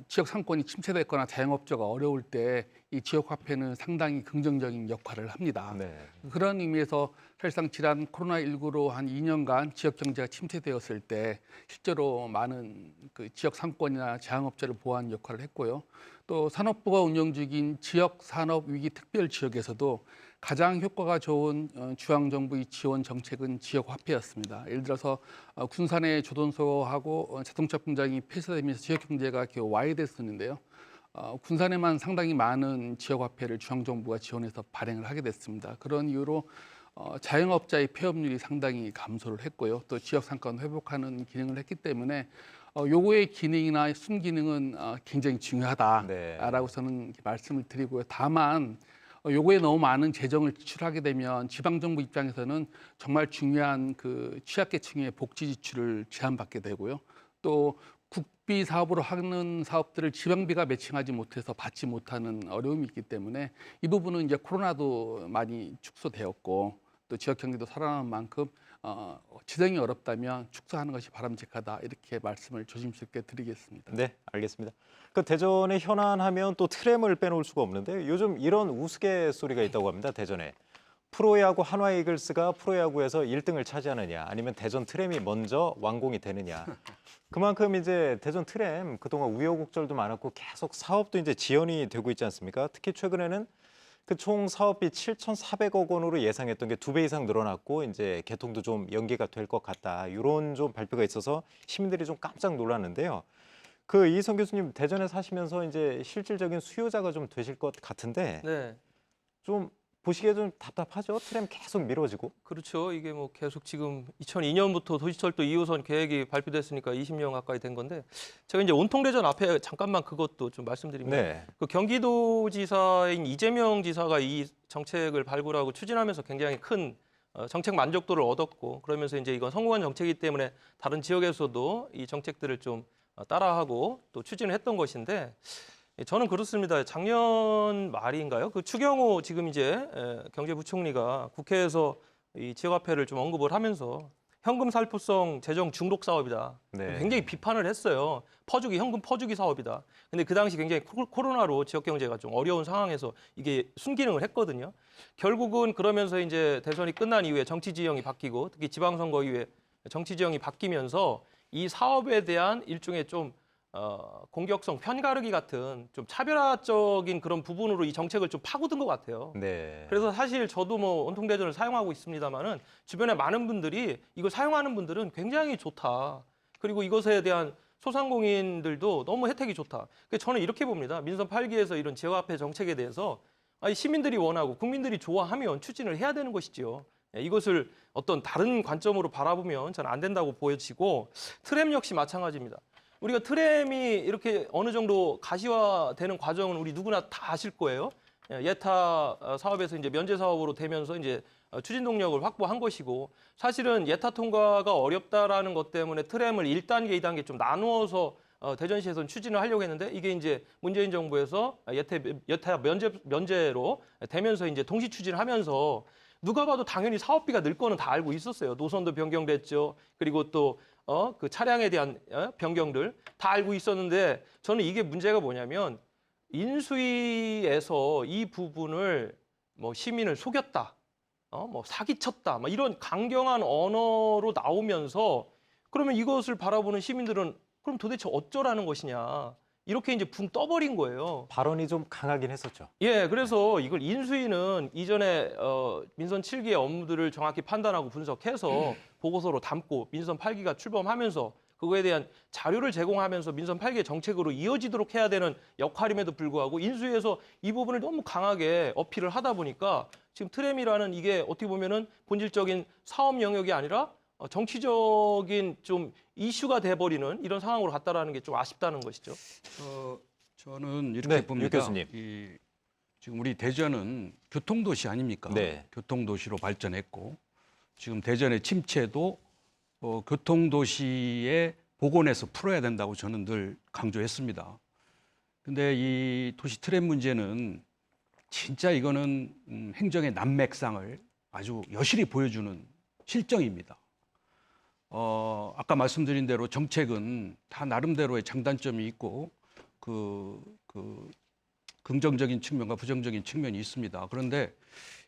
지역 상권이 침체됐거나 자영업자가 어려울 때 이 지역 화폐는 상당히 긍정적인 역할을 합니다. 네. 그런 의미에서 사실상 지난 코로나19로 한 2년간 지역 경제가 침체되었을 때 실제로 많은 그 지역 상권이나 자영업자를 보호하는 역할을 했고요. 또 산업부가 운영 중인 지역 산업 위기 특별 지역에서도 가장 효과가 좋은 중앙정부의 지원 정책은 지역 화폐였습니다. 예를 들어서 군산의 조선소하고 자동차 공장이 폐쇄되면서 지역 경제가 와해됐었는데요. 군산에만 상당히 많은 지역 화폐를 중앙정부가 지원해서 발행을 하게 됐습니다. 그런 이유로 자영업자의 폐업률이 상당히 감소를 했고요. 또 지역 상권 회복하는 기능을 했기 때문에 요거의 기능이나 순기능은 굉장히 중요하다라고 저는 말씀을 드리고요. 다만 요거에 너무 많은 재정을 지출하게 되면 지방정부 입장에서는 정말 중요한 그 취약계층의 복지 지출을 제한받게 되고요. 또 국비 사업으로 하는 사업들을 지방비가 매칭하지 못해서 받지 못하는 어려움이 있기 때문에 이 부분은 이제 코로나도 많이 축소되었고 또 지역 경제도 살아나는 만큼 지정이 어렵다면 축소하는 것이 바람직하다 이렇게 말씀을 조심스럽게 드리겠습니다. 네, 알겠습니다. 그 대전의 현안하면 또 트램을 빼놓을 수가 없는데 요즘 이런 우스갯소리가 있다고 합니다. 대전에 프로야구 한화이글스가 프로야구에서 1등을 차지하느냐 아니면 대전 트램이 먼저 완공이 되느냐. 그만큼 이제 대전 트램 그동안 우여곡절도 많았고 계속 사업도 이제 지연이 되고 있지 않습니까? 특히 최근에는 그 총 사업비 7,400억 원으로 예상했던 게 2배 이상 늘어났고 이제 개통도 좀 연기가 될 것 같다. 이런 좀 발표가 있어서 시민들이 좀 깜짝 놀랐는데요. 그 이성 교수님 대전에 사시면서 이제 실질적인 수요자가 좀 되실 것 같은데 네. 좀 보시기에 좀 답답하죠? 트램 계속 미뤄지고. 그렇죠. 이게 뭐 계속 지금 2002년부터 도시철도 2호선 계획이 발표됐으니까 20년 가까이 된 건데 제가 이제 온통대전 앞에 잠깐만 그것도 좀 말씀드리면 네. 그 경기도지사인 이재명 지사가 이 정책을 발굴하고 추진하면서 굉장히 큰 정책 만족도를 얻었고 그러면서 이제 이건 성공한 정책이기 때문에 다른 지역에서도 이 정책들을 좀 따라하고 또 추진을 했던 것인데 저는 그렇습니다. 작년 말인가요? 그 추경호 지금 이제 경제부총리가 국회에서 이 지역화폐를 좀 언급을 하면서 현금 살포성 재정 중독 사업이다. 네. 굉장히 비판을 했어요. 현금 퍼주기 사업이다. 근데 그 당시 굉장히 코로나로 지역 경제가 좀 어려운 상황에서 이게 순기능을 했거든요. 결국은 그러면서 이제 대선이 끝난 이후에 정치 지형이 바뀌고 특히 지방선거 이후에 정치 지형이 바뀌면서 이 사업에 대한 일종의 좀 공격성, 편가르기 같은 좀 차별화적인 그런 부분으로 이 정책을 좀 파고든 것 같아요. 네. 그래서 사실 저도 뭐 온통대전을 사용하고 있습니다만은 주변에 많은 분들이 이걸 사용하는 분들은 굉장히 좋다. 그리고 이것에 대한 소상공인들도 너무 혜택이 좋다. 그래서 저는 이렇게 봅니다. 민선 8기에서 이런 지역화폐 정책에 대해서 시민들이 원하고 국민들이 좋아하면 추진을 해야 되는 것이죠. 이것을 어떤 다른 관점으로 바라보면 저는 안 된다고 보여지고 트램 역시 마찬가지입니다. 우리가 트램이 이렇게 어느 정도 가시화되는 과정은 우리 누구나 다 아실 거예요. 예타 사업에서 이제 면제 사업으로 되면서 이제 추진 동력을 확보한 것이고 사실은 예타 통과가 어렵다라는 것 때문에 트램을 1단계, 2단계 좀 나누어서 대전시에서는 추진을 하려고 했는데 이게 이제 문재인 정부에서 예타 면제로 되면서 이제 동시 추진하면서 누가 봐도 당연히 사업비가 늘 거는 다 알고 있었어요. 노선도 변경됐죠. 그리고 또 그 차량에 대한 변경들 다 알고 있었는데 저는 이게 문제가 뭐냐면 인수위에서 이 부분을 뭐 시민을 속였다, 뭐 사기쳤다, 막 이런 강경한 언어로 나오면서 그러면 이것을 바라보는 시민들은 그럼 도대체 어쩌라는 것이냐 이렇게 이제 붕 떠버린 거예요. 발언이 좀 강하긴 했었죠. 예, 그래서 이걸 인수위는 이전에 민선 7기의 업무들을 정확히 판단하고 분석해서 보고서로 담고 민선 8기가 출범하면서 그거에 대한 자료를 제공하면서 민선 8기의 정책으로 이어지도록 해야 되는 역할임에도 불구하고 인수위에서 이 부분을 너무 강하게 어필을 하다 보니까 지금 트램이라는 이게 어떻게 보면은 본질적인 사업 영역이 아니라 정치적인 좀 이슈가 돼버리는 이런 상황으로 갔다라는 게 좀 아쉽다는 것이죠. 저는 이렇게 네, 봅니다. 유 교수님. 지금 우리 대전은 교통도시 아닙니까? 네. 교통도시로 발전했고 지금 대전의 침체도 교통도시의 복원해서 풀어야 된다고 저는 늘 강조했습니다. 근데 이 도시 트램 문제는 진짜 이거는 행정의 난맥상을 아주 여실히 보여주는 실정입니다. 아까 말씀드린 대로 정책은 다 나름대로의 장단점이 있고 그 긍정적인 측면과 부정적인 측면이 있습니다. 그런데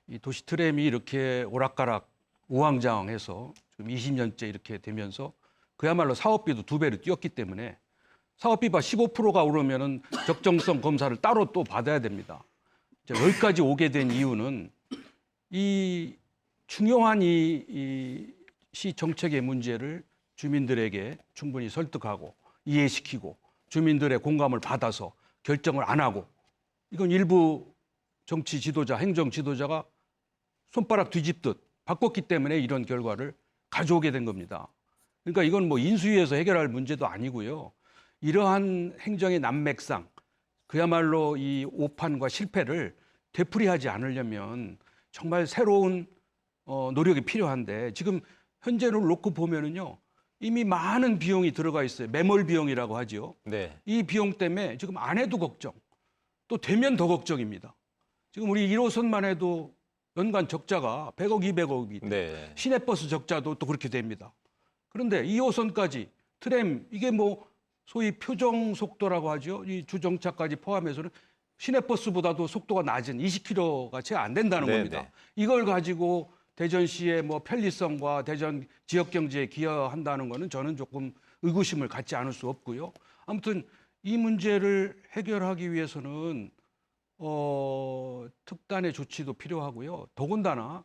이 도시 트램이 이렇게 오락가락 우왕좌왕해서 지금 20년째 이렇게 되면서 그야말로 사업비도 2배로 뛰었기 때문에 사업비가 15%가 오르면은 적정성 검사를 따로 또 받아야 됩니다. 여기까지 오게 된 이유는 이 중요한 이 시 정책의 문제를 주민들에게 충분히 설득하고 이해시키고 주민들의 공감을 받아서 결정을 안 하고 이건 일부 정치 지도자, 행정 지도자가 손가락 뒤집듯 바꿨기 때문에 이런 결과를 가져오게 된 겁니다. 그러니까 이건 뭐 인수위에서 해결할 문제도 아니고요. 이러한 행정의 난맥상, 그야말로 이 오판과 실패를 되풀이하지 않으려면 정말 새로운 노력이 필요한데 지금 현재를 놓고 보면은요 이미 많은 비용이 들어가 있어요. 매몰 비용이라고 하죠. 네. 이 비용 때문에 지금 안 해도 걱정, 또 되면 더 걱정입니다. 지금 우리 1호선만 해도 연간 적자가 100억, 200억이 네. 시내버스 적자도 또 그렇게 됩니다. 그런데 2호선까지 트램 이게 뭐 소위 표정 속도라고 하죠. 이 주정차까지 포함해서는 시내버스보다도 속도가 낮은 20km가 채 안 된다는 네, 겁니다. 네. 이걸 가지고 대전시의 뭐 편리성과 대전 지역 경제에 기여한다는 거는 저는 조금 의구심을 갖지 않을 수 없고요. 아무튼 이 문제를 해결하기 위해서는 특단의 조치도 필요하고요. 더군다나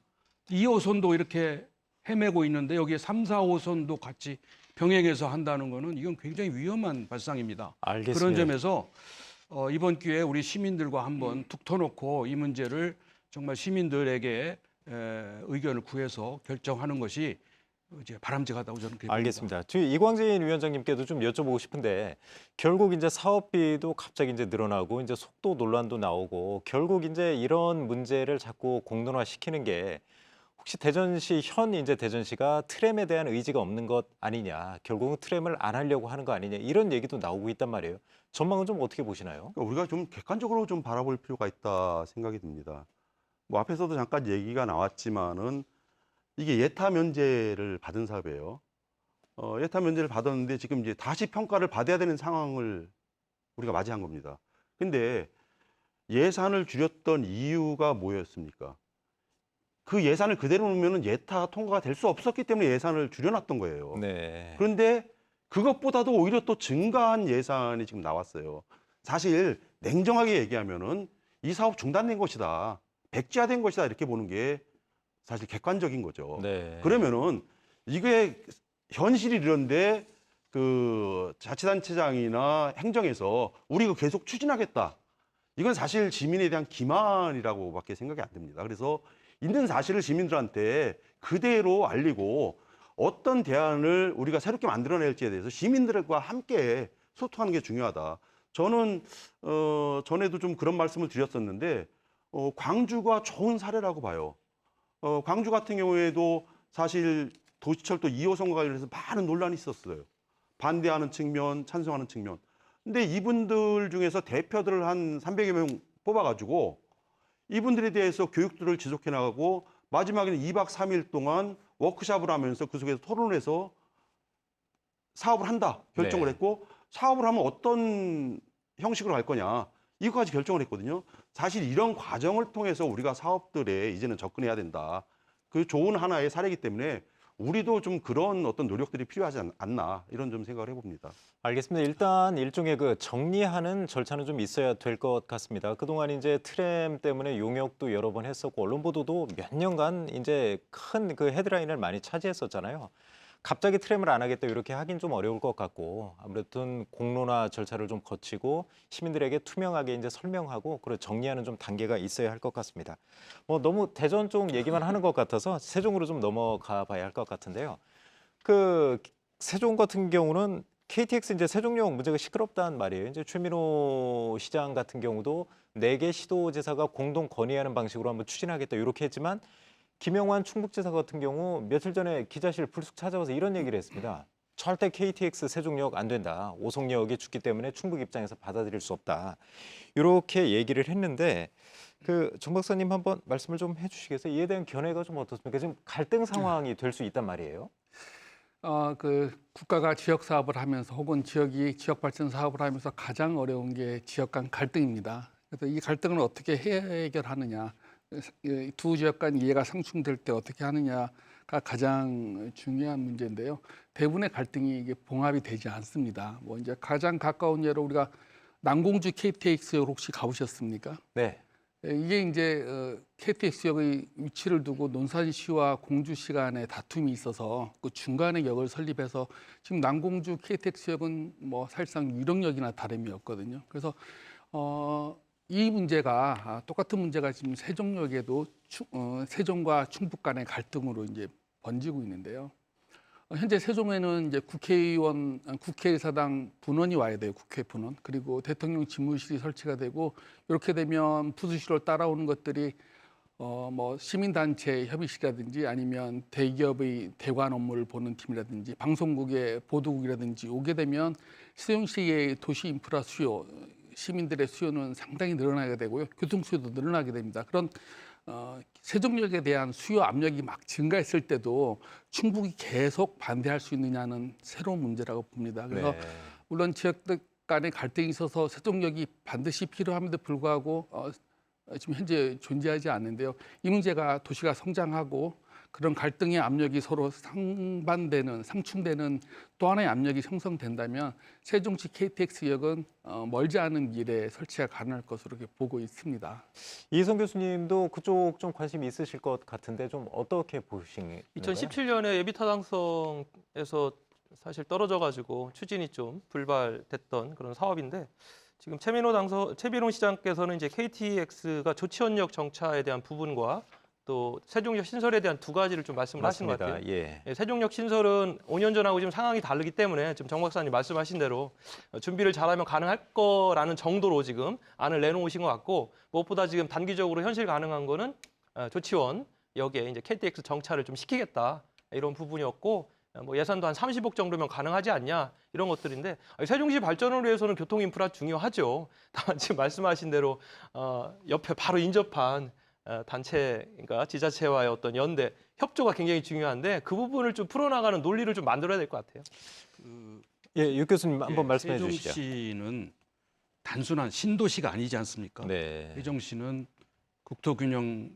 2호선도 이렇게 헤매고 있는데 여기에 3, 4호선도 같이 병행해서 한다는 거는 이건 굉장히 위험한 발상입니다. 알겠습니다. 그런 점에서 이번 기회에 우리 시민들과 한번 툭 터놓고 이 문제를 정말 시민들에게 의견을 구해서 결정하는 것이 이제 바람직하다고 저는 그렇게 봅니다. 알겠습니다. 뒤 이광진 위원장님께도 좀 여쭤보고 싶은데 결국 이제 사업비도 갑자기 이제 늘어나고 이제 속도 논란도 나오고 결국 이제 이런 문제를 자꾸 공론화시키는 게 혹시 대전시 현 이제 대전시가 트램에 대한 의지가 없는 것 아니냐, 결국은 트램을 안 하려고 하는 거 아니냐 이런 얘기도 나오고 있단 말이에요. 전망은 좀 어떻게 보시나요? 그러니까 우리가 좀 객관적으로 좀 바라볼 필요가 있다 생각이 듭니다. 뭐 앞에서도 잠깐 얘기가 나왔지만은 이게 예타 면제를 받은 사업이에요. 예타 면제를 받았는데 지금 이제 다시 평가를 받아야 되는 상황을 우리가 맞이한 겁니다. 근데 예산을 줄였던 이유가 뭐였습니까? 그 예산을 그대로 놓으면 예타 통과가 될 수 없었기 때문에 예산을 줄여놨던 거예요. 네. 그런데 그것보다도 오히려 또 증가한 예산이 지금 나왔어요. 사실 냉정하게 얘기하면은 이 사업 중단된 것이다, 백지화된 것이다 이렇게 보는 게 사실 객관적인 거죠. 네. 그러면은 이게 현실이 이런데 그 자치단체장이나 행정에서 우리 이거 계속 추진하겠다. 이건 사실 시민에 대한 기만이라고밖에 생각이 안 듭니다. 그래서 있는 사실을 시민들한테 그대로 알리고 어떤 대안을 우리가 새롭게 만들어낼지에 대해서 시민들과 함께 소통하는 게 중요하다. 저는 전에도 좀 그런 말씀을 드렸었는데 광주가 좋은 사례라고 봐요. 광주 같은 경우에도 사실 도시철도 2호선과 관련해서 많은 논란이 있었어요. 반대하는 측면, 찬성하는 측면. 근데 이분들 중에서 대표들을 한 300여 명 뽑아가지고 이분들에 대해서 교육들을 지속해 나가고 마지막에는 2박 3일 동안 워크숍을 하면서 그 속에서 토론을 해서 사업을 한다 결정을 네. 했고, 사업을 하면 어떤 형식으로 할 거냐 이거까지 결정을 했거든요. 사실 이런 과정을 통해서 우리가 사업들에 이제는 접근해야 된다. 그 좋은 하나의 사례이기 때문에 우리도 좀 그런 어떤 노력들이 필요하지 않나 이런 좀 생각을 해봅니다. 알겠습니다. 일단 일종의 그 정리하는 절차는 좀 있어야 될 것 같습니다. 그동안 이제 트램 때문에 용역도 여러 번 했었고 언론 보도도 몇 년간 이제 큰 그 헤드라인을 많이 차지했었잖아요. 갑자기 트램을 안 하겠다 이렇게 하긴 좀 어려울 것 같고 아무래도 공론화 절차를 좀 거치고 시민들에게 투명하게 이제 설명하고 그리고 정리하는 좀 단계가 있어야 할 것 같습니다. 뭐 너무 대전 쪽 얘기만 하는 것 같아서 세종으로 좀 넘어가 봐야 할 것 같은데요. 그 세종 같은 경우는 KTX 이제 세종역 문제가 시끄럽다는 말이에요. 이제 최민호 시장 같은 경우도 4개 시도지사가 공동 건의하는 방식으로 한번 추진하겠다 이렇게 했지만 김영환 충북지사 같은 경우 며칠 전에 기자실 불쑥 찾아와서 이런 얘기를 했습니다. 절대 KTX 세종역 안 된다. 오송역이 죽기 때문에 충북 입장에서 받아들일 수 없다. 이렇게 얘기를 했는데 그 정 박사님 한번 말씀을 좀 해주시겠어요? 이에 대한 견해가 좀 어떻습니까? 지금 갈등 상황이 될 수 있단 말이에요. 그 국가가 지역 사업을 하면서 혹은 지역이 지역 발전 사업을 하면서 가장 어려운 게 지역 간 갈등입니다. 그래서 이 갈등을 어떻게 해결하느냐, 두 지역 간 이해가 상충될 때 어떻게 하느냐가 가장 중요한 문제인데요. 대부분의 갈등이 이게 봉합이 되지 않습니다. 뭐 이제 가장 가까운 예로 우리가 남공주 KTX역 혹시 가보셨습니까? 네. 이게 이제 KTX역의 위치를 두고 논산시와 공주시 간의 다툼이 있어서 그 중간에 역을 설립해서 지금 남공주 KTX역은 뭐 사실상 유령역이나 다름이 없거든요. 그래서 이 문제가 똑같은 문제가 지금 세종역에도 세종과 충북 간의 갈등으로 이제 번지고 있는데요. 현재 세종에는 이제 국회의사당 분원이 와야 돼요. 국회 분원. 그리고 대통령 집무실이 설치가 되고 이렇게 되면 부수시로 따라오는 것들이 뭐 시민단체 협의실이라든지 아니면 대기업의 대관 업무를 보는 팀이라든지 방송국의 보도국이라든지 오게 되면 세종시의 도시 인프라 수요, 시민들의 수요는 상당히 늘어나게 되고요. 교통 수요도 늘어나게 됩니다. 그런 세종역에 대한 수요 압력이 막 증가했을 때도 충북이 계속 반대할 수 있느냐는 새로운 문제라고 봅니다. 그래서 네. 물론 지역들 간의 갈등이 있어서 세종역이 반드시 필요함에도 불구하고 지금 현재 존재하지 않는데요. 이 문제가 도시가 성장하고 그런 갈등의 압력이 서로 상충되는 또 하나의 압력이 형성된다면 세종시 KTX역은 멀지 않은 미래에 설치가 가능할 것으로 이렇게 보고 있습니다. 이희성 교수님도 그쪽 좀 관심이 있으실 것 같은데 좀 어떻게 보시나요? 2017년에 예비타당성에서 사실 떨어져가지고 추진이 좀 불발됐던 그런 사업인데 지금 최민호 시장께서는 이제 KTX가 조치원역 정차에 대한 부분과 또 세종역 신설에 대한 두 가지를 좀 말씀을 하신 것 같아요. 예. 예, 세종역 신설은 5년 전하고 지금 상황이 다르기 때문에 지금 정 박사님 말씀하신 대로 준비를 잘하면 가능할 거라는 정도로 지금 안을 내놓으신 것 같고 무엇보다 지금 단기적으로 현실 가능한 거는 조치원 여기에 이제 KTX 정차를 좀 시키겠다 이런 부분이었고 뭐 예산도 한 30억 정도면 가능하지 않냐 이런 것들인데 세종시 발전을 위해서는 교통 인프라 중요하죠. 다만 지금 말씀하신 대로 옆에 바로 인접한 단체, 그러니까 지자체와의 어떤 연대 협조가 굉장히 중요한데 그 부분을 좀 풀어나가는 논리를 좀 만들어야 될 것 같아요. 예, 육 교수님 한번 말씀해 주시죠. 세종시는 단순한 신도시가 아니지 않습니까? 네. 세종시는 국토균형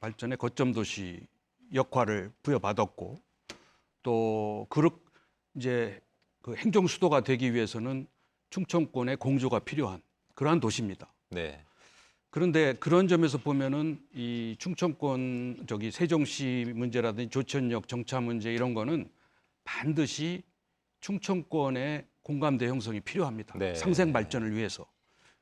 발전의 거점 도시 역할을 부여받았고 또 이제 그 행정 수도가 되기 위해서는 충청권의 공조가 필요한 그러한 도시입니다. 네. 그런데 그런 점에서 보면은 이 충청권 세종시 문제라든지 조천역 정차 문제 이런 거는 반드시 충청권의 공감대 형성이 필요합니다. 네. 상생 발전을 위해서.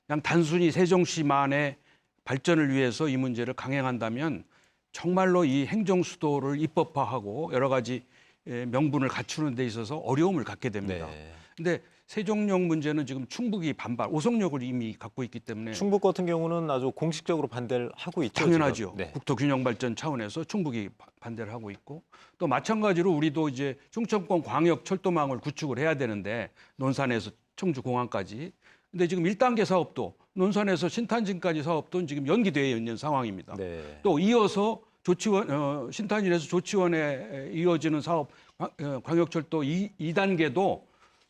그냥 단순히 세종시만의 발전을 위해서 이 문제를 강행한다면 정말로 이 행정 수도를 입법화하고 여러 가지 명분을 갖추는 데 있어서 어려움을 갖게 됩니다. 네. 근데 세종역 문제는 지금 충북이 반발, 오송역을 이미 갖고 있기 때문에 충북 같은 경우는 아주 공식적으로 반대를 하고 있죠. 당연하죠. 지금. 네. 국토균형 발전 차원에서 충북이 반대를 하고 있고 또 마찬가지로 우리도 이제 충청권 광역 철도망을 구축을 해야 되는데 논산에서 청주 공항까지. 근데 지금 1단계 사업도 논산에서 신탄진까지 사업도 지금 연기되어 있는 상황입니다. 네. 또 이어서 조치원 신탄진에서 조치원에 이어지는 사업 광역철도 2단계도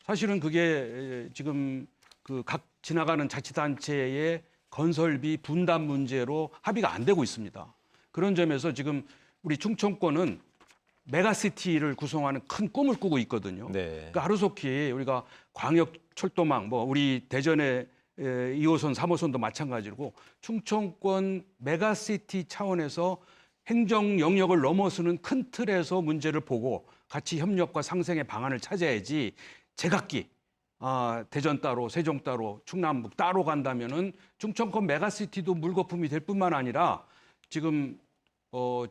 사실은 그게 지금 그 각 지나가는 자치단체의 건설비 분담 문제로 합의가 안 되고 있습니다. 그런 점에서 지금 우리 충청권은 메가시티를 구성하는 큰 꿈을 꾸고 있거든요. 네. 그러니까 하루속히 우리가 광역 철도망, 뭐 우리 대전의 2호선, 3호선도 마찬가지고 충청권 메가시티 차원에서 행정 영역을 넘어서는 큰 틀에서 문제를 보고 같이 협력과 상생의 방안을 찾아야지 제각기 대전 따로, 세종 따로, 충남북 따로 간다면은 충청권 메가시티도 물거품이 될 뿐만 아니라 지금 그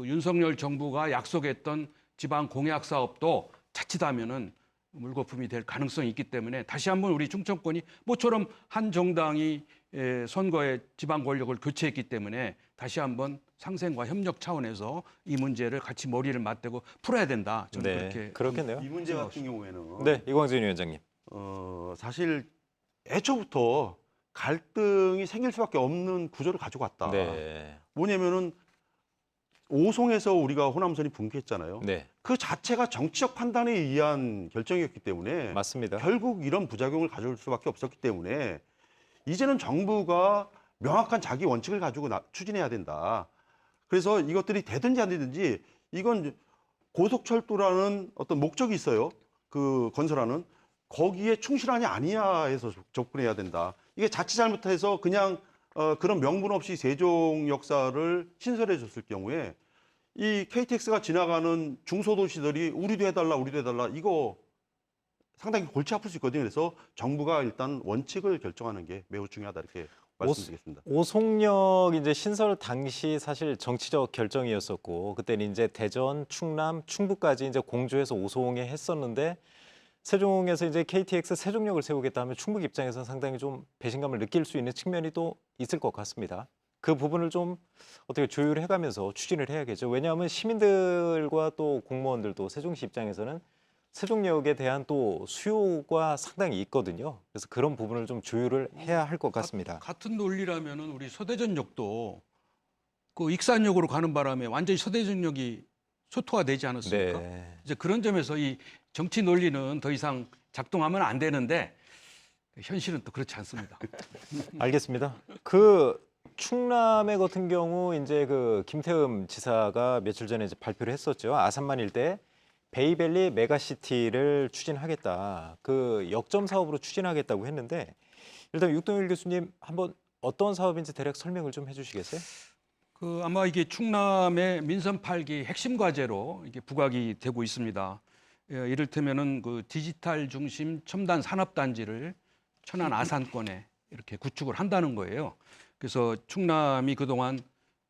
윤석열 정부가 약속했던 지방 공약 사업도 자칫하면은 물거품이 될 가능성이 있기 때문에 다시 한번 우리 충청권이 모처럼 한 정당이 선거에 지방 권력을 교체했기 때문에 다시 한번 상생과 협력 차원에서 이 문제를 같이 머리를 맞대고 풀어야 된다. 저는 네. 그렇게 그렇겠네요. 이 문제 같은 경우에는 네, 이광진 위원장님. 사실 애초부터 갈등이 생길 수밖에 없는 구조를 가지고 왔다. 네. 뭐냐면은 오송에서 우리가 호남선이 붕괴했잖아요. 네. 그 자체가 정치적 판단에 의한 결정이었기 때문에 맞습니다. 결국 이런 부작용을 가져올 수밖에 없었기 때문에 이제는 정부가 명확한 자기 원칙을 가지고 추진해야 된다. 그래서 이것들이 되든지 안 되든지 이건 고속철도라는 어떤 목적이 있어요. 그 건설하는 거기에 충실하냐 아니냐 해서 접근해야 된다. 이게 자칫 잘못해서 그냥 그런 명분 없이 세종 역사를 신설해 줬을 경우에 이 KTX가 지나가는 중소도시들이 우리도 해달라, 우리도 해달라 이거 상당히 골치 아플 수 있거든요. 그래서 정부가 일단 원칙을 결정하는 게 매우 중요하다 이렇게 말씀드리겠습니다. 오송역 이제 신설 당시 사실 정치적 결정이었었고 그때는 이제 대전, 충남, 충북까지 이제 공조해서 오송에 했었는데 세종에서 이제 KTX 세종역을 세우겠다 하면 충북 입장에서는 상당히 좀 배신감을 느낄 수 있는 측면이 또 있을 것 같습니다. 그 부분을 좀 어떻게 조율해가면서 추진을 해야겠죠. 왜냐하면 시민들과 또 공무원들도 세종시 입장에서는 세종역에 대한 또 수요가 상당히 있거든요. 그래서 그런 부분을 좀 조율을 해야 할 것 같습니다. 같은 논리라면은 우리 서대전역도 그 익산역으로 가는 바람에 완전히 서대전역이 소토화되지 않았습니까? 네. 이제 그런 점에서 이 정치 논리는 더 이상 작동하면 안 되는데 현실은 또 그렇지 않습니다. 알겠습니다. 그 충남의 같은 경우 이제 그 김태흠 지사가 며칠 전에 이제 발표를 했었죠. 아산만 일대 베이밸리 메가시티를 추진하겠다. 그 역점 사업으로 추진하겠다고 했는데 일단 육동일 교수님 한번 어떤 사업인지 대략 설명을 좀 해주시겠어요? 그 아마 이게 충남의 민선 8기 핵심 과제로 이게 부각이 되고 있습니다. 이를테면은 그 디지털 중심 첨단 산업 단지를 천안 아산권에 이렇게 구축을 한다는 거예요. 그래서 충남이 그동안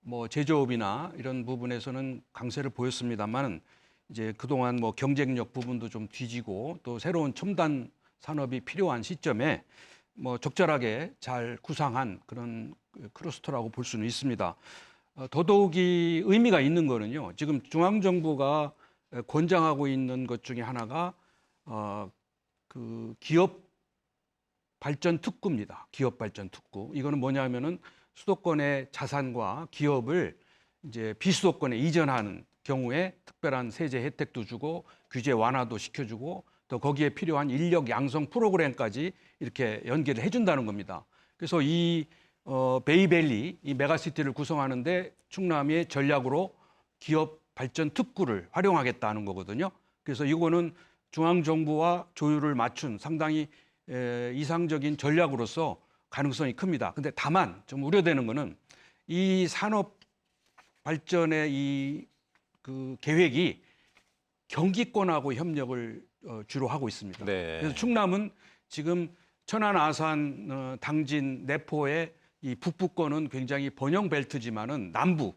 뭐 제조업이나 이런 부분에서는 강세를 보였습니다만 이제 그동안 뭐 경쟁력 부분도 좀 뒤지고 또 새로운 첨단 산업이 필요한 시점에 뭐 적절하게 잘 구상한 그런 클러스터라고 볼 수는 있습니다. 더더욱이 의미가 있는 거는요. 지금 중앙정부가 권장하고 있는 것 중에 하나가 그 기업 발전 특구입니다. 기업 발전 특구. 이거는 뭐냐면은 수도권의 자산과 기업을 이제 비수도권에 이전하는 경우에 특별한 세제 혜택도 주고 규제 완화도 시켜주고 또 거기에 필요한 인력 양성 프로그램까지 이렇게 연계를 해준다는 겁니다. 그래서 이 베이밸리, 이 메가시티를 구성하는데 충남의 전략으로 기업 발전 특구를 활용하겠다는 거거든요. 그래서 이거는 중앙정부와 조율을 맞춘 상당히 이상적인 전략으로서 가능성이 큽니다. 근데 다만 좀 우려되는 거는 이 산업 발전의 이 그 계획이 경기권하고 협력을 주로 하고 있습니다. 네. 그래서 충남은 지금 천안, 아산, 당진, 내포의 이 북부권은 굉장히 번영 벨트지만은 남부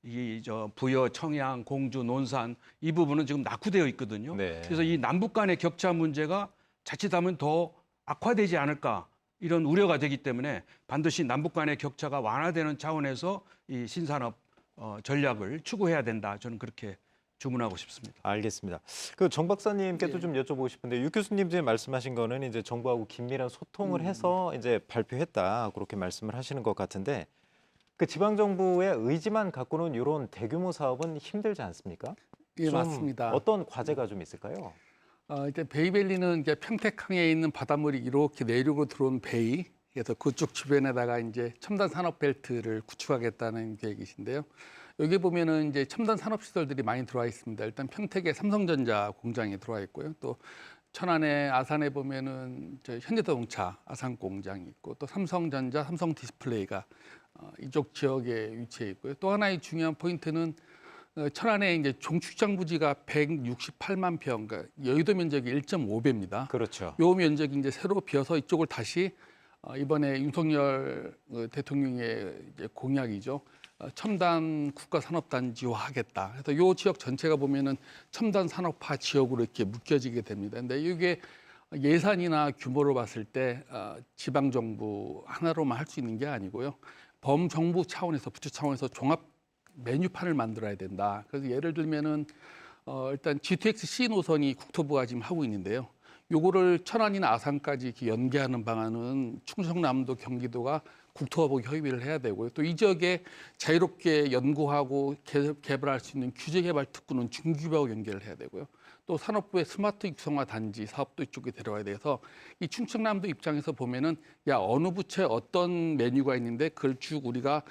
이 부여, 청양, 공주, 논산 이 부분은 지금 낙후되어 있거든요. 네. 그래서 이 남북 간의 격차 문제가 자칫하면 더 악화되지 않을까 이런 우려가 되기 때문에 반드시 남북 간의 격차가 완화되는 차원에서 이 신산업 전략을 추구해야 된다. 저는 그렇게 주문하고 싶습니다. 알겠습니다. 그 정 박사님께도 좀 여쭤보고 싶은데 유 교수님 지금 말씀하신 거는 이제 정부하고 긴밀한 소통을 해서 이제 발표했다 그렇게 말씀을 하시는 것 같은데 그 지방 정부의 의지만 갖고는 이런 대규모 사업은 힘들지 않습니까? 예, 좀 맞습니다. 어떤 과제가 좀 있을까요? 이제 베이밸리는 이제 평택항에 있는 바닷물이 이렇게 내륙으로 들어온 베이, 그래서 그쪽 주변에다가 이제 첨단 산업 벨트를 구축하겠다는 계획이신데요. 여기 보면은 이제 첨단 산업 시설들이 많이 들어와 있습니다. 일단 평택에 삼성전자 공장이 들어와 있고요. 또 천안에 아산에 보면은 저 현대자동차 아산 공장이 있고 또 삼성전자, 삼성디스플레이가 이쪽 지역에 위치해 있고요. 또 하나의 중요한 포인트는 천안에 이제 종축장 부지가 168만 평, 그러니까 여의도 면적이 1.5배입니다. 그렇죠. 요 면적이 이제 새로 비어서 이쪽을 다시 이번에 윤석열 대통령의 이제 공약이죠. 첨단 국가 산업단지화 하겠다. 그래서 요 지역 전체가 보면은 첨단 산업화 지역으로 이렇게 묶여지게 됩니다. 근데 이게 예산이나 규모로 봤을 때 지방 정부 하나로만 할 수 있는 게 아니고요. 범정부 차원에서 부처 차원에서 종합 메뉴판을 만들어야 된다. 그래서 예를 들면은 일단 GTX-C 노선이 국토부가 지금 하고 있는데요. 요거를 천안이나 아산까지 이렇게 연계하는 방안은 충청남도, 경기도가 국토부하고 협의를 해야 되고요. 또 이 지역에 자유롭게 연구하고 개발할 수 있는 규제개발 특구는 중기부하고 연계를 해야 되고요. 또 산업부의 스마트 육성화 단지 사업도 이쪽에 들어가야 돼서 이 충청남도 입장에서 보면은 야 어느 부처에 어떤 메뉴가 있는데 그걸 쭉 우리가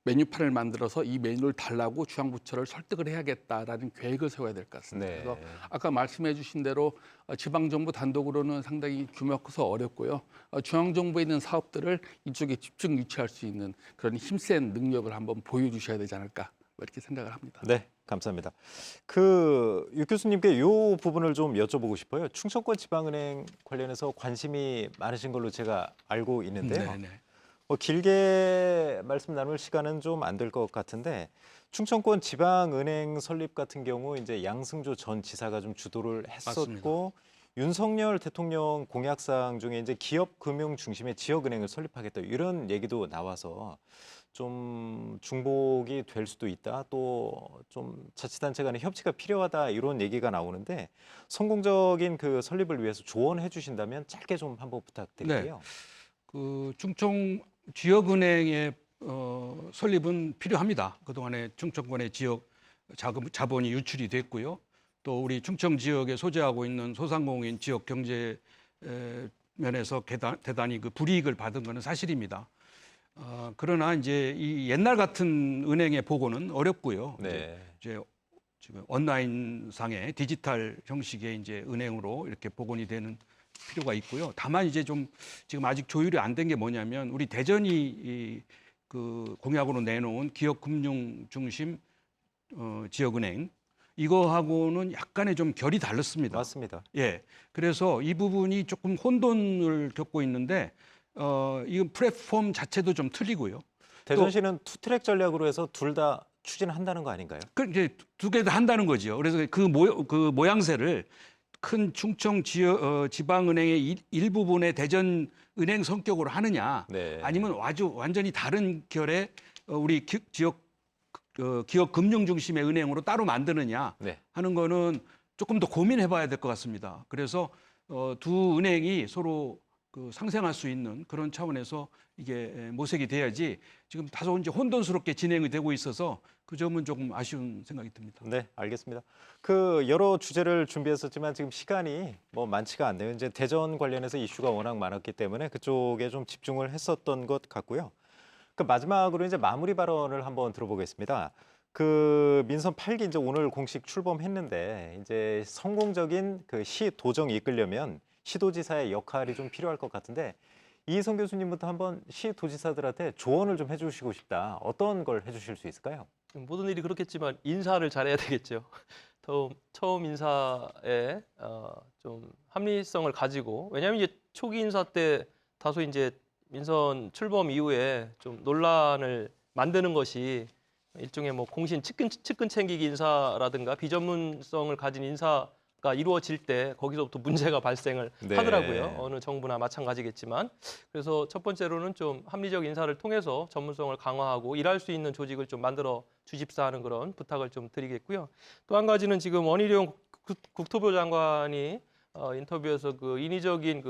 메뉴판을 만들어서 이 메뉴를 달라고 중앙부처를 설득을 해야겠다라는 계획을 세워야 될 것 같습니다. 네. 그래서 아까 말씀해 주신 대로 지방정부 단독으로는 상당히 규모가 커서 어렵고요. 중앙정부에 있는 사업들을 이쪽에 집중 유치할 수 있는 그런 힘센 능력을 한번 보여주셔야 되지 않을까 이렇게 생각을 합니다. 네, 감사합니다. 그 유 교수님께 이 부분을 좀 여쭤보고 싶어요. 충청권 지방은행 관련해서 관심이 많으신 걸로 제가 알고 있는데요. 네, 네. 길게 말씀 나눌 시간은 좀 안 될 것 같은데 충청권 지방은행 설립 같은 경우 이제 양승조 전 지사가 좀 주도를 했었고 윤석열 대통령 공약사항 중에 이제 기업 금융 중심의 지역은행을 설립하겠다 이런 얘기도 나와서 좀 중복이 될 수도 있다. 또 좀 자치단체 간의 협치가 필요하다 이런 얘기가 나오는데 성공적인 그 설립을 위해서 조언해 주신다면 짧게 좀 한번 부탁드릴게요. 그 충청 지역은행의 설립은 필요합니다. 그동안에 충청권의 지역 자본이 유출이 됐고요. 또 우리 충청 지역에 소재하고 있는 소상공인 지역 경제 면에서 대단히 그 불이익을 받은 것은 사실입니다. 그러나 이제 이 옛날 같은 은행의 복원은 어렵고요. 네. 이제 지금 온라인상의 디지털 형식의 이제 은행으로 이렇게 복원이 되는 필요가 있고요. 다만 이제 좀 지금 아직 조율이 안 된 게 뭐냐면 우리 대전이 그 공약으로 내놓은 기업 금융 중심 지역은행 이거하고는 약간의 좀 결이 다릅니다. 맞습니다. 예. 그래서 이 부분이 조금 혼돈을 겪고 있는데 이건 플랫폼 자체도 좀 틀리고요. 대전시는 투트랙 전략으로 해서 둘 다 추진한다는 거 아닌가요? 그 이제 두 개 다 한다는 거죠. 그래서 그 모양새를 큰 충청 지방은행의 일부분의 대전은행 성격으로 하느냐 네. 아니면 완전히 다른 결의 우리 지역 기업 금융 중심의 은행으로 따로 만드느냐 네. 하는 거는 조금 더 고민해봐야 될 것 같습니다. 그래서 두 은행이 서로 상생할 수 있는 그런 차원에서 이게 모색이 돼야지 지금 다소 이제 혼돈스럽게 진행이 되고 있어서 그 점은 조금 아쉬운 생각이 듭니다. 네, 알겠습니다. 그 여러 주제를 준비했었지만 지금 시간이 뭐 많지가 않네요. 이제 대전 관련해서 이슈가 워낙 많았기 때문에 그쪽에 좀 집중을 했었던 것 같고요. 그 마지막으로 이제 마무리 발언을 한번 들어보겠습니다. 그 민선 8기 이제 오늘 공식 출범했는데 이제 성공적인 그 시 도정이 이끌려면 시도지사의 역할이 좀 필요할 것 같은데 이희성 교수님부터 한번 시도지사들한테 조언을 좀 해주시고 싶다. 어떤 걸 해주실 수 있을까요? 모든 일이 그렇겠지만 인사를 잘해야 되겠죠. 처음 인사에 좀 합리성을 가지고 왜냐하면 이제 초기 인사 때 다소 이제 민선 출범 이후에 좀 논란을 만드는 것이 일종의 뭐 공신 측근 챙기기 인사라든가 비전문성을 가진 인사가 이루어질 때 거기서부터 문제가 발생을 네. 하더라고요. 어느 정부나 마찬가지겠지만 그래서 첫 번째로는 좀 합리적 인사를 통해서 전문성을 강화하고 일할 수 있는 조직을 좀 만들어 주십사 하는 그런 부탁을 좀 드리겠고요. 또 한 가지는 지금 원희룡 국토부 장관이 인터뷰에서 그 인위적인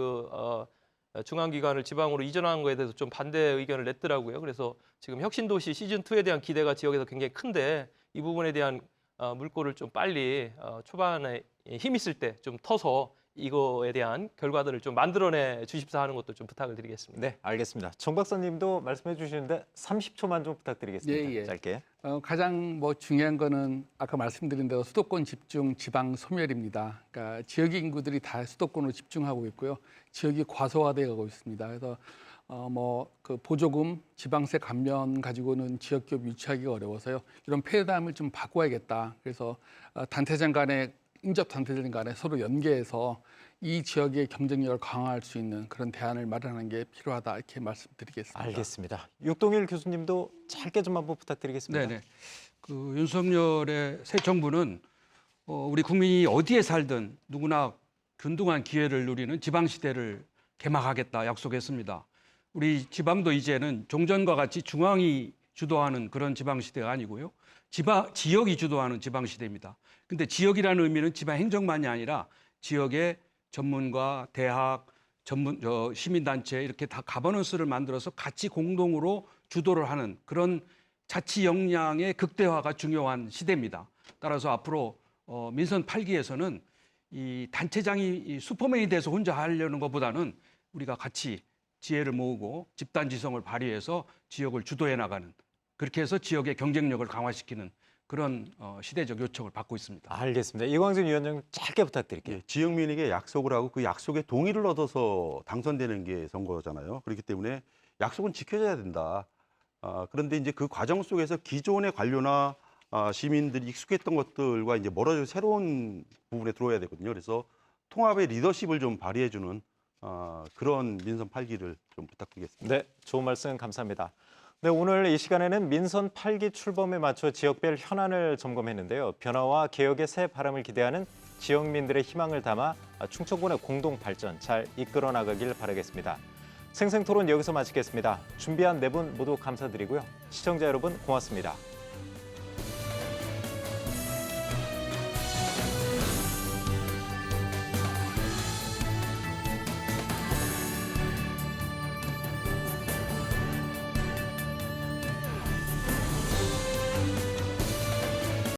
중앙기관을 지방으로 이전하는 거에 대해서 좀 반대 의견을 냈더라고요. 그래서 지금 혁신도시 시즌2에 대한 기대가 지역에서 굉장히 큰데 이 부분에 대한 물꼬를 좀 빨리 초반에 힘 있을 때 좀 터서 이거에 대한 결과들을 좀 만들어내 주십사 하는 것도 좀 부탁을 드리겠습니다. 네, 알겠습니다. 정 박사님도 말씀해 주시는데 30초만 좀 부탁드리겠습니다. 예, 예. 짧게. 가장 뭐 중요한 거는 아까 말씀드린 대로 수도권 집중, 지방 소멸입니다. 그러니까 지역 인구들이 다 수도권으로 집중하고 있고요. 지역이 과소화돼 가고 있습니다. 그래서 그 보조금, 지방세 감면 가지고는 지역 기업 유치하기가 어려워서요. 이런 패러다임을 좀 바꿔야겠다. 그래서 단체장 간에 인접 단체들 간에 서로 연계해서 이 지역의 경쟁력을 강화할 수 있는 그런 대안을 마련하는 게 필요하다 이렇게 말씀드리겠습니다. 알겠습니다. 육동일 교수님도 짧게 좀 한번 부탁드리겠습니다. 네네. 그 윤석열의 새 정부는 우리 국민이 어디에 살든 누구나 균등한 기회를 누리는 지방 시대를 개막하겠다 약속했습니다. 우리 지방도 이제는 종전과 같이 중앙이 주도하는 그런 지방 시대가 아니고요. 지역이 주도하는 지방 시대입니다. 근데 지역이라는 의미는 지방 행정만이 아니라 지역의 전문가, 대학, 시민단체 이렇게 다 가버넌스를 만들어서 같이 공동으로 주도를 하는 그런 자치 역량의 극대화가 중요한 시대입니다. 따라서 앞으로 민선 8기에서는 이 단체장이 슈퍼맨이 돼서 혼자 하려는 것보다는 우리가 같이 지혜를 모으고 집단지성을 발휘해서 지역을 주도해 나가는 그렇게 해서 지역의 경쟁력을 강화시키는 그런 시대적 요청을 받고 있습니다. 알겠습니다. 이광진 위원장 짧게 부탁드릴게요. 예, 지역민에게 약속을 하고 그 약속에 동의를 얻어서 당선되는 게 선거잖아요. 그렇기 때문에 약속은 지켜져야 된다. 그런데 이제 그 과정 속에서 기존의 관료나 시민들이 익숙했던 것들과 이제 멀어져 새로운 부분에 들어와야 되거든요. 그래서 통합의 리더십을 좀 발휘해주는 그런 민선 8기를 좀 부탁드리겠습니다. 네, 좋은 말씀 감사합니다. 네, 오늘 이 시간에는 민선 8기 출범에 맞춰 지역별 현안을 점검했는데요. 변화와 개혁의 새 바람을 기대하는 지역민들의 희망을 담아 충청권의 공동 발전 잘 이끌어 나가길 바라겠습니다. 생생토론 여기서 마치겠습니다. 준비한 네 분 모두 감사드리고요. 시청자 여러분 고맙습니다.